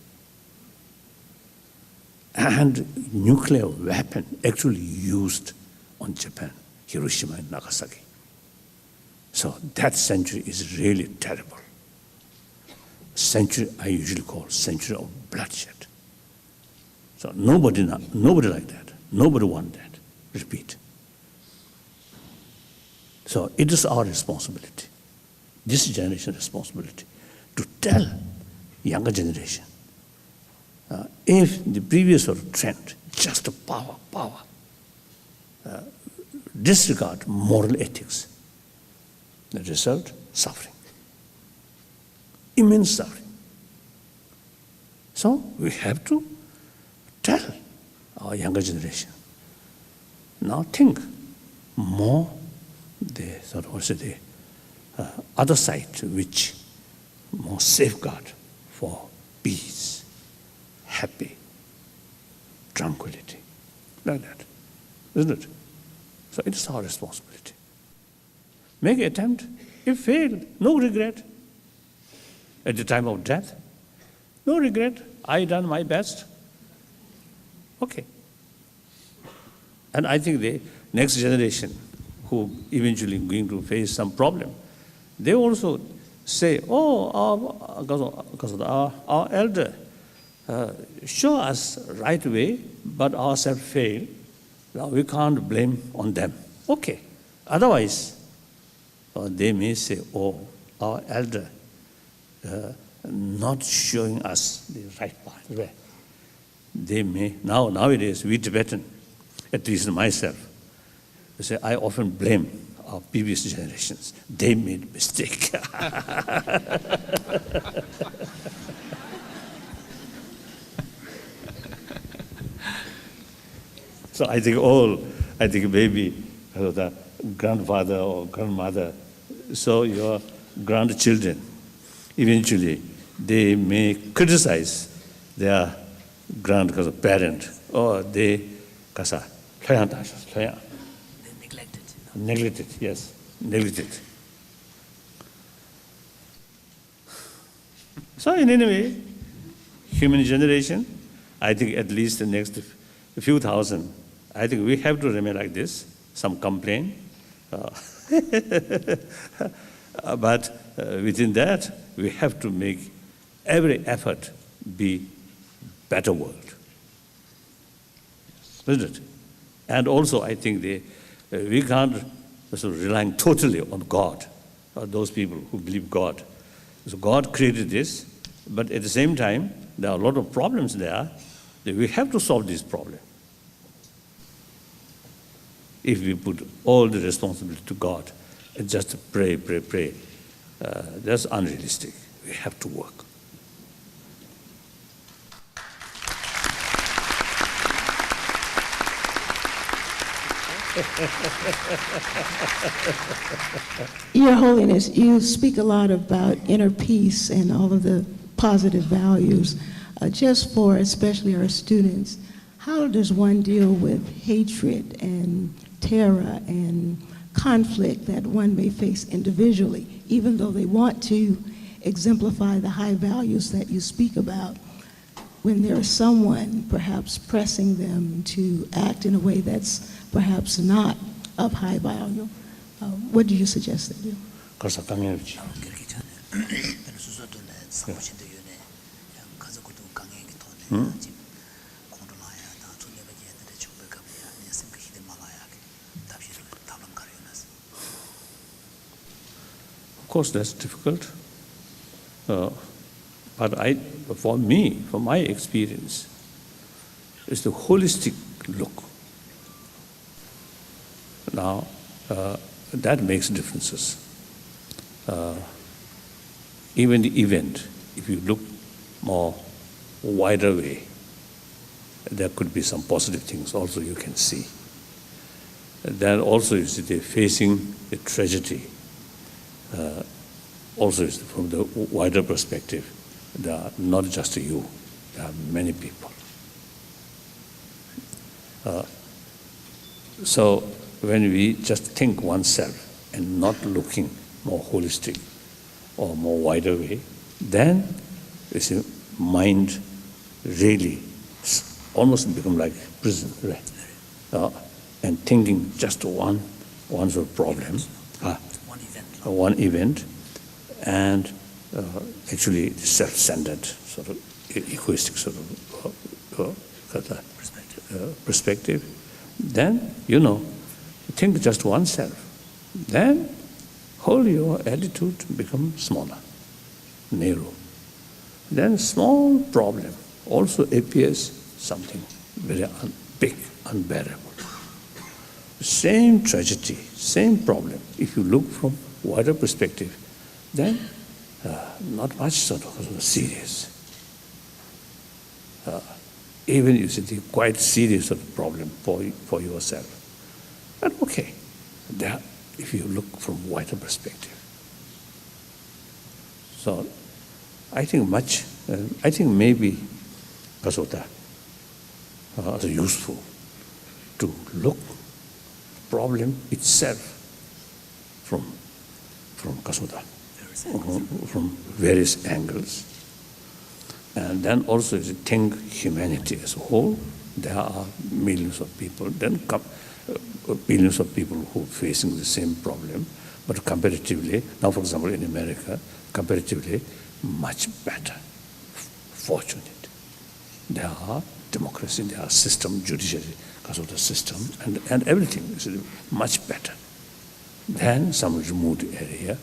and nuclear weapon actually used on Japan, Hiroshima and Nagasaki. So that century is really terrible. Century I usually call century of bloodshed. So nobody like that. Nobody want that. Repeat. So it is our responsibility, this generation's responsibility, to tell younger generation, if the previous sort of trend, just power, disregard moral ethics, the result, suffering. Immense suffering. So we have to tell our younger generation, now think more the sort of also the other side, which more safeguard for peace, happy, tranquility, like that, isn't it? So it is our responsibility. Make an attempt. If fail, no regret. At the time of death, no regret. I done my best. Okay. And I think the next generation, who eventually going to face some problem, they also say, our elder show us right way, but ourselves fail. Now we can't blame on them. Okay. Otherwise, they may say, our elder not showing us the right path. They may, nowadays, we Tibetan, at least myself, say, I often blame our previous generations. They made mistake. So I think maybe the grandfather or grandmother, so your grandchildren, eventually they may criticize their parent, or they neglected, yes, neglected. So in any way, human generation, I think at least the next few thousand, I think we have to remain like this. Some complain, but within that, we have to make every effort be better world. Isn't it? And also, I think we can't rely totally on God, or those people who believe God. So God created this, but at the same time, there are a lot of problems there that we have to solve this problem. If we put all the responsibility to God and just pray, that's unrealistic. We have to work. Your Holiness, you speak a lot about inner peace and all of the positive values. Just for especially our students, how does one deal with hatred and terror and conflict that one may face individually, even though they want to exemplify the high values that you speak about, when there is someone perhaps pressing them to act in a way that's perhaps not of high value? What do you suggest they do? Of course, that's difficult. But for me, from my experience, it's the holistic look. Now, that makes differences. Even the event, if you look more wider way, there could be some positive things also you can see. Then also you see they're facing the tragedy. Also is from the wider perspective, there are not just you, there are many people. So when we just think oneself and not looking more holistic or more wider way, then you see mind really almost become like prison, right? And thinking just one sort of problem, one event, and actually self-centered, sort of egoistic sort of perspective. Then, think just oneself. Then, whole your attitude becomes smaller, narrow. Then small problem also appears something very big, unbearable. Same tragedy, same problem. If you look from wider perspective, then not much sort of serious. Even you see quite serious sort of problem for yourself. But okay, if you look from wider perspective. So I think maybe Kasota is useful to look problem itself from Kasota, from various angles. And then also think humanity as a whole. There are millions of people, billions of people who are facing the same problem, but comparatively, now for example in America, comparatively much better, fortunate. There are democracy, there are system, judiciary, because of the system, and everything is much better than some remote area.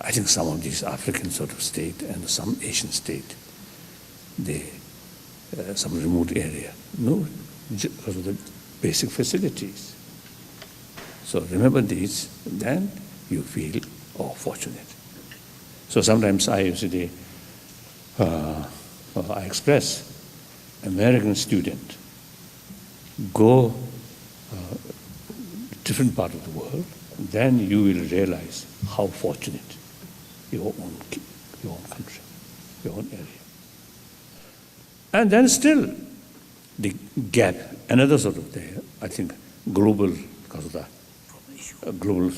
I think some of these African sort of state and some Asian state, some remote area, no, because of the basic facilities. So remember these, then you feel, fortunate. So sometimes I usually, I express, American student, go different part of the world, then you will realize how fortunate your own country, your own area. And then still, the gap, another sort of there, I think global, because of that, global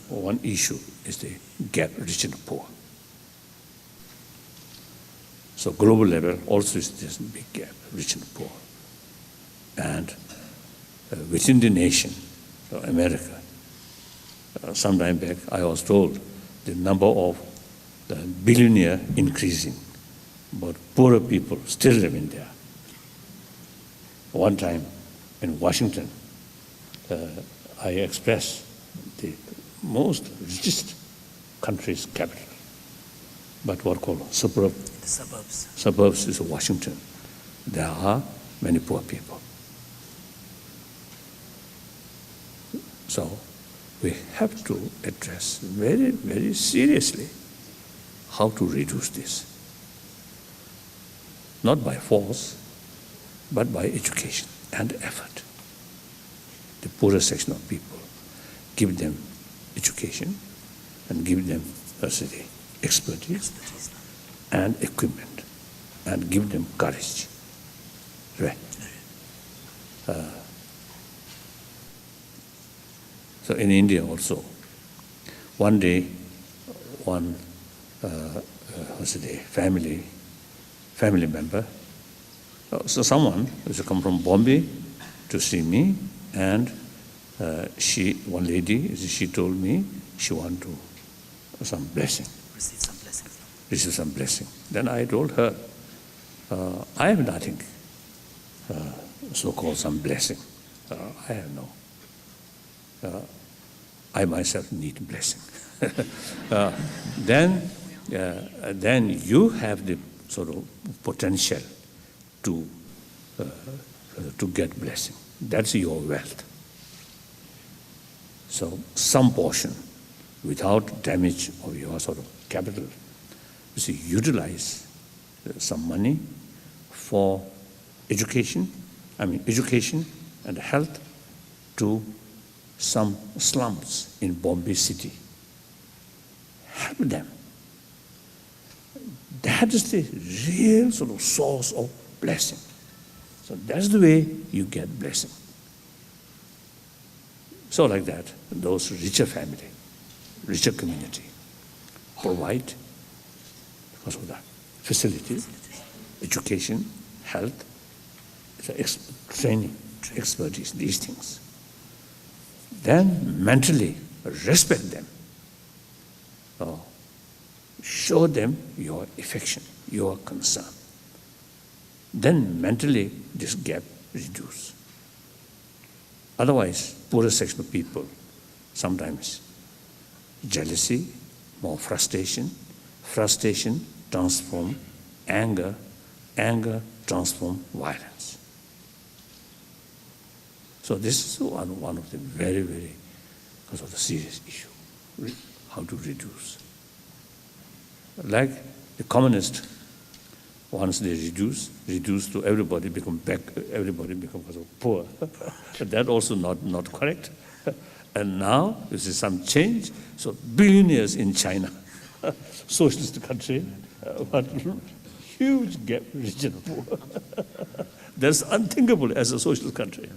one issue is the gap rich and poor. So global level also is this big gap, rich and poor. And within the nation, America, some time back, I was told the number of the billionaire increasing, but poorer people still living there. One time in Washington, I expressed the most richest country's capital, but what called suburbs. Suburbs is Washington. There are many poor people. So we have to address very, very seriously how to reduce this. Not by force, but by education and effort. The poorer section of people, give them education and give them expertise and equipment and give them courage. Right. So in India also, one day, one family member, so someone who's come from Bombay to see me, and one lady, she told me she want to some blessing. Receive some blessing. Then I told her, I have nothing, so-called some blessing. I have no. I myself need blessing. Then you have the sort of potential to get blessing. That's your wealth. So some portion, without damage of your sort of capital, you see, utilize some money for education and health to some slums in Bombay city. Help them. That is the real sort of source of blessing. So that's the way you get blessing. So like that, those richer family, richer community, provide because of that facilities, education, health, training, expertise, these things. Then mentally respect them. Show them your affection, your concern. Then mentally this gap reduces. Otherwise, poorer section of people, sometimes jealousy, more frustration, frustration transform anger, anger transform violence. So this is one of the very, very sort of serious issue, how to reduce. Like the communists, once they reduce to everybody become sort of poor. That also not correct. And now you see some change. So billionaires in China, socialist country, but huge gap region poor. That's unthinkable as a socialist country.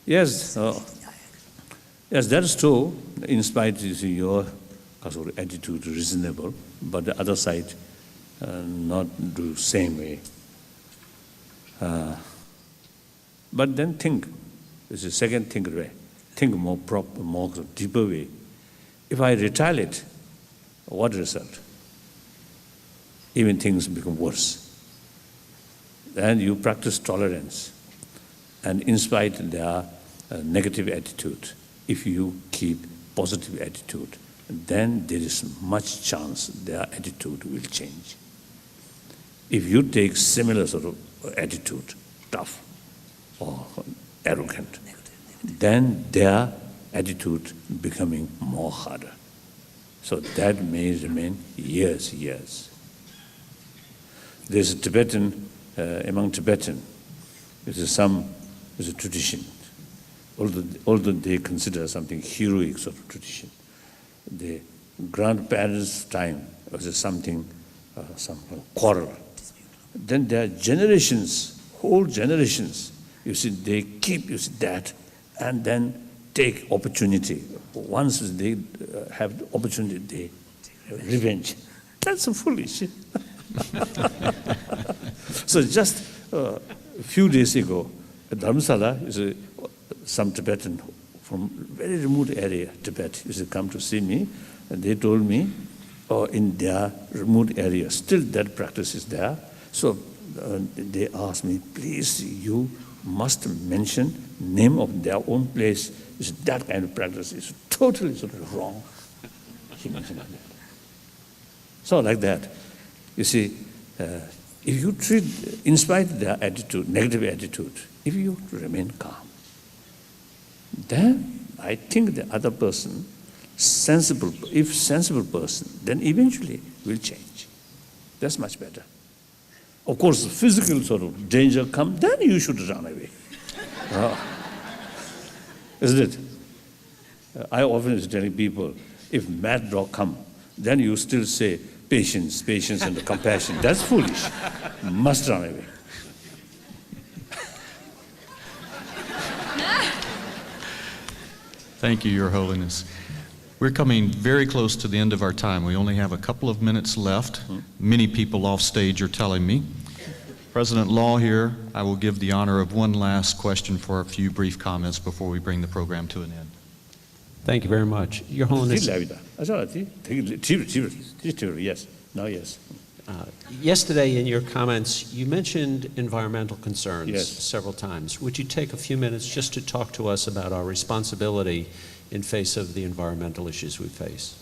Yes, yes, that's true. In spite of your sort of attitude reasonable, but the other side not do same way. But then think. This is second think way. Think more proper, more deeper way. If I retaliate, what result? Even things become worse. Then you practice tolerance, and in spite of their negative attitude, if you keep positive attitude, then there is much chance their attitude will change. If you take similar sort of attitude, tough or arrogant, then their attitude becoming more harder. So that may remain years. There's a Tibetan, among Tibetan, there's a tradition, although they consider something heroic sort of tradition. The grandparents' time was something, some quarrel. Then there are generations, whole generations, you see, they keep that and then take opportunity. Once they have the opportunity, they revenge. That's foolish. So just a few days ago, at Dharamsala, is some Tibetan from very remote area, Tibet, used to come to see me, and they told me, in their remote area, still that practice is there. So they asked me, please, you must mention name of their own place. That kind of practice is totally sort of wrong. He mentioned like that. So like that, you see, if you treat, in spite of their attitude, negative attitude, if you remain calm, then I think the other person, sensible person, then eventually will change. That's much better. Of course, physical sort of danger come, then you should run away. Isn't it? I often is telling people, if mad dog come, then you still say patience and compassion. That's foolish. Must run away. Thank you, Your Holiness. We're coming very close to the end of our time. We only have a couple of minutes left. Many people off stage are telling me. President Law here, I will give the honor of one last question for a few brief comments before we bring the program to an end. Thank you very much. Your Holiness. Yes. Now, yes. Yesterday in your comments, you mentioned environmental concerns Yes. several times. Would you take a few minutes just to talk to us about our responsibility in face of the environmental issues we face?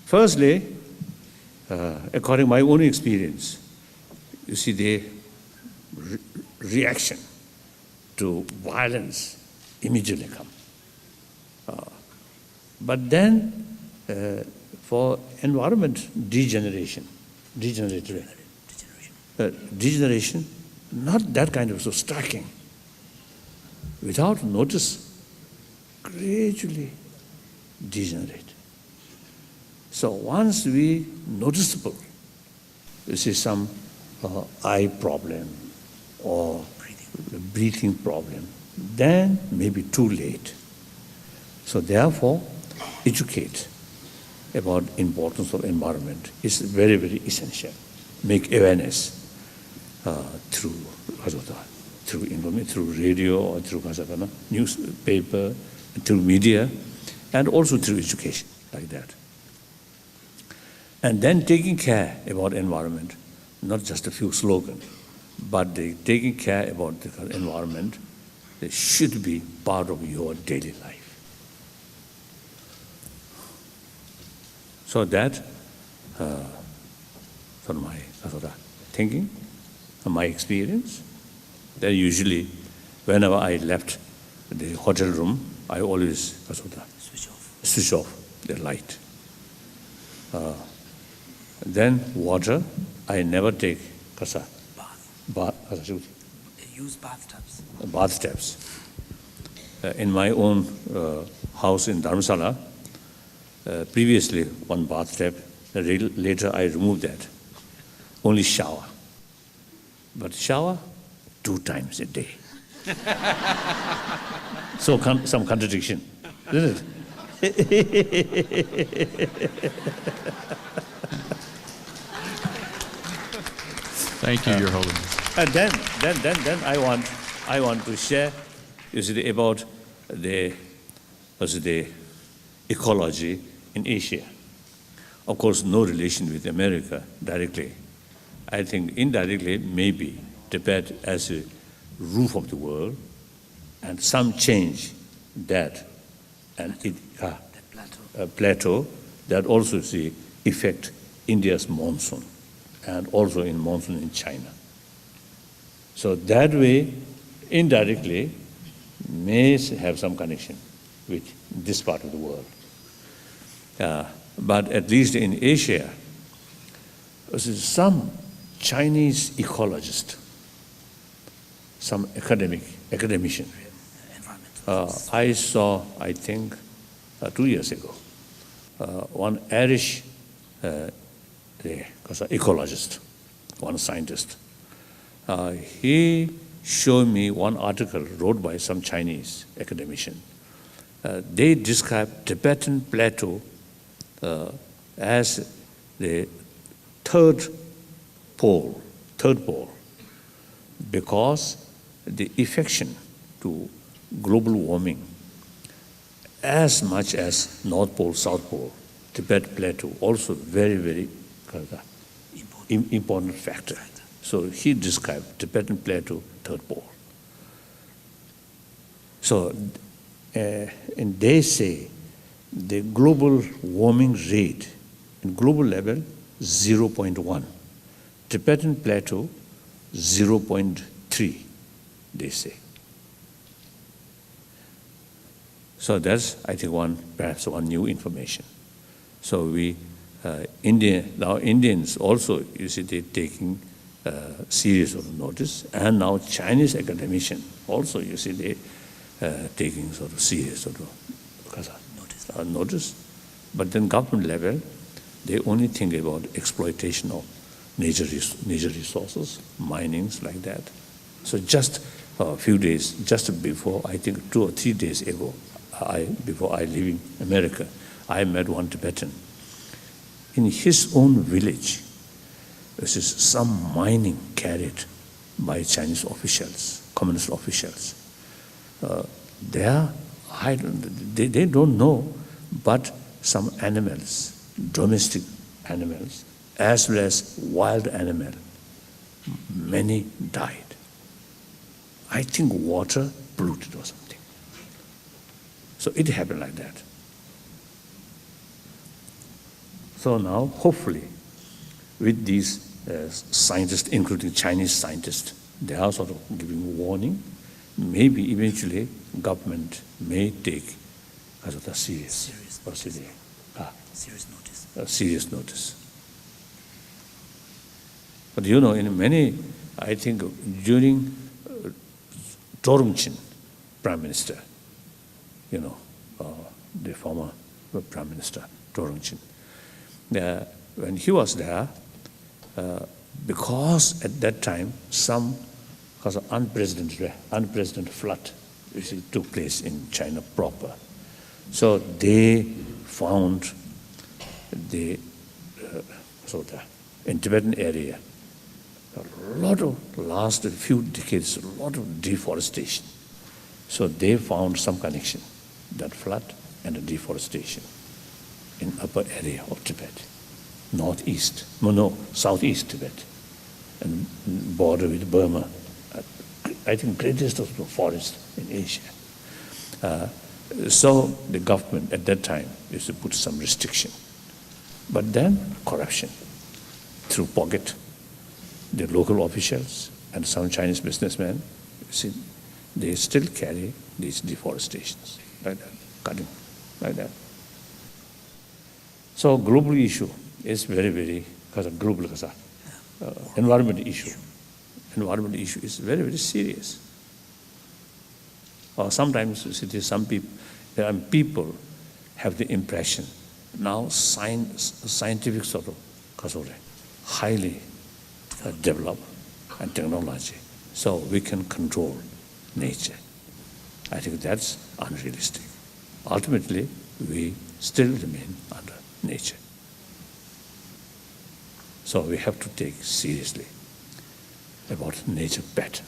Firstly, according to my own experience, you see the reaction to violence immediately come. But then for environment degeneration, not that kind of so striking. Without notice, gradually degenerate. So once we noticeable, you see some eye problem or breathing problem, then maybe too late. So therefore, educate about importance of environment is very, very essential. Make awareness through information, through radio or through newspaper, through media, and also through education, like that. And then taking care about environment, not just a few slogans, but taking care about the environment, it should be part of your daily life. So that sort of my thinking, my experience. Then usually, whenever I left the hotel room, I always switch off the light. Then water, I never take Use bathtubs. bathtubs. In my own house in Dharamsala, previously one bathtub, later I removed that. Only shower. But shower 2 times a day. So some contradiction, isn't it? Thank you, Your Holiness. And then I want to share, you see, about the ecology in Asia. Of course, no relation with America directly. I think indirectly, maybe Tibet as a roof of the world, and some change that, and plateau that also see affect India's monsoon, and also in monsoon in China. So that way, indirectly, may have some connection with this part of the world. But at least in Asia, some Chinese ecologist, some academician, I saw, I think, 2 years ago, one Irish ecologist, one scientist. He showed me one article wrote by some Chinese academician. They describe Tibetan plateau as the third pole, because the affection to global warming, as much as North Pole, South Pole, Tibet plateau, also very, very important factor. So he described Tibetan plateau, third pole. So, and they say the global warming rate in global level 0.1, Tibetan plateau 0.3, they say. So that's, I think, perhaps one new information. So we, now Indians also, you see, they're taking serious sort of notice, and now Chinese academician also, you see, they taking sort of serious sort of notice. But then government level, they only think about exploitation of nature resources, minings like that. So just a few days, just before, I think 2 or 3 days ago, before I leaving America, I met one Tibetan. In his own village, this is some mining carried by Chinese officials, communist officials. They don't know, but some animals, domestic animals, as well as wild animal, many died. I think water polluted or something. So it happened like that. So now, hopefully, with these scientists, including Chinese scientists, they are sort of giving warning. Maybe eventually government may take as of the serious notice. But you know, in many, I think during Dorungchin, Prime Minister, you know, the former Prime Minister, Dorungchin, when he was there, because at that time, because of unprecedented flood which took place in China proper. So they found the in Tibetan area, a lot of last few decades, a lot of deforestation. So they found some connection, that flood and the deforestation in upper area of Tibet, southeast Tibet, and border with Burma. I think greatest of the forest in Asia. So the government at that time used to put some restriction. But then corruption through pocket, the local officials and some Chinese businessmen, see, they still carry these deforestations, like that, cutting, like that. So global issue is very, very, global environment issue. Environment issue is very, very serious. Or sometimes you see some people have the impression now scientific sort of highly developed and technology, so we can control nature. I think that's unrealistic. Ultimately, we still remain under nature. So we have to take seriously about nature pet.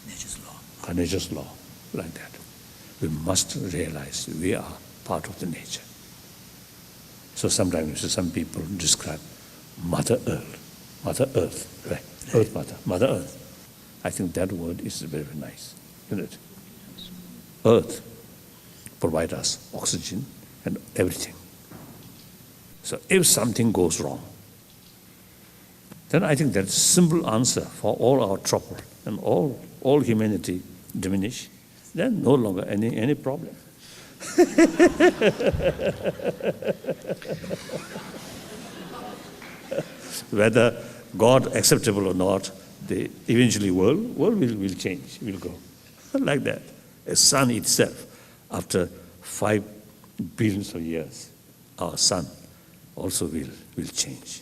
Nature's law, like that. We must realize we are part of the nature. So sometimes some people describe Mother Earth, right? Earth Mother Earth. I think that word is very, very nice, isn't it? Earth provides us oxygen and everything. So if something goes wrong, then I think that's a simple answer for all our trouble and all humanity diminish, then no longer any problem. Whether God acceptable or not, the eventually world will change, will go. Like that. A sun itself, after 5 billions of years, our sun also will change,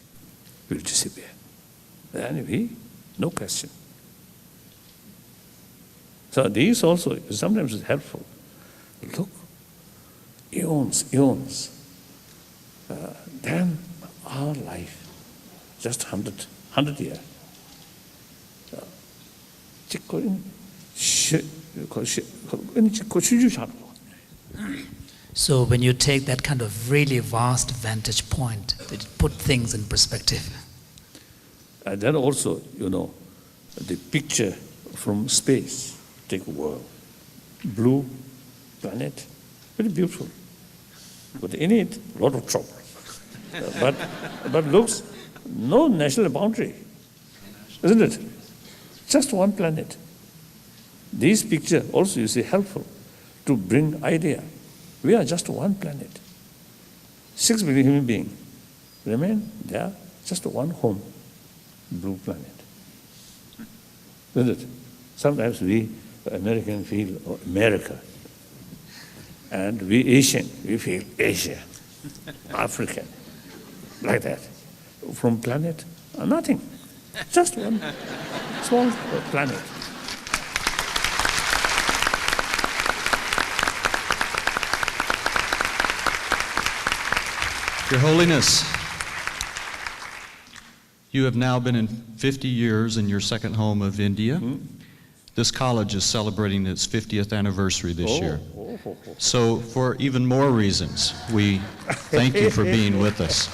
will disappear. Anyway, no question. So these also sometimes is helpful. Look, eons. Then our life, just 100 years. So when you take that kind of really vast vantage point, it put things in perspective. And then also, the picture from space, take world, blue planet, very beautiful. But in it, a lot of trouble. but looks, no national boundary, isn't it? Just one planet. These pictures also, helpful to bring idea. We are just one planet. 6 billion human beings remain there, just one home, blue planet. Isn't it? Sometimes we American feel America, and we Asian, we feel Asia, African, like that. From planet, nothing, just one small planet. Your Holiness, you have now been in 50 years in your second home of India. This college is celebrating its 50th anniversary this year. So for even more reasons, we thank you for being with us.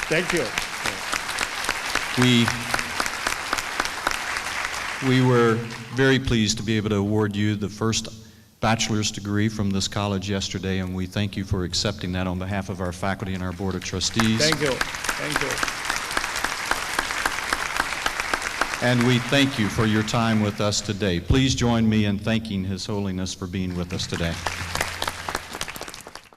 Thank you. We were very pleased to be able to award you the first bachelor's degree from this college yesterday, and we thank you for accepting that on behalf of our faculty and our Board of Trustees. Thank you. Thank you. And we thank you for your time with us today. Please join me in thanking His Holiness for being with us today.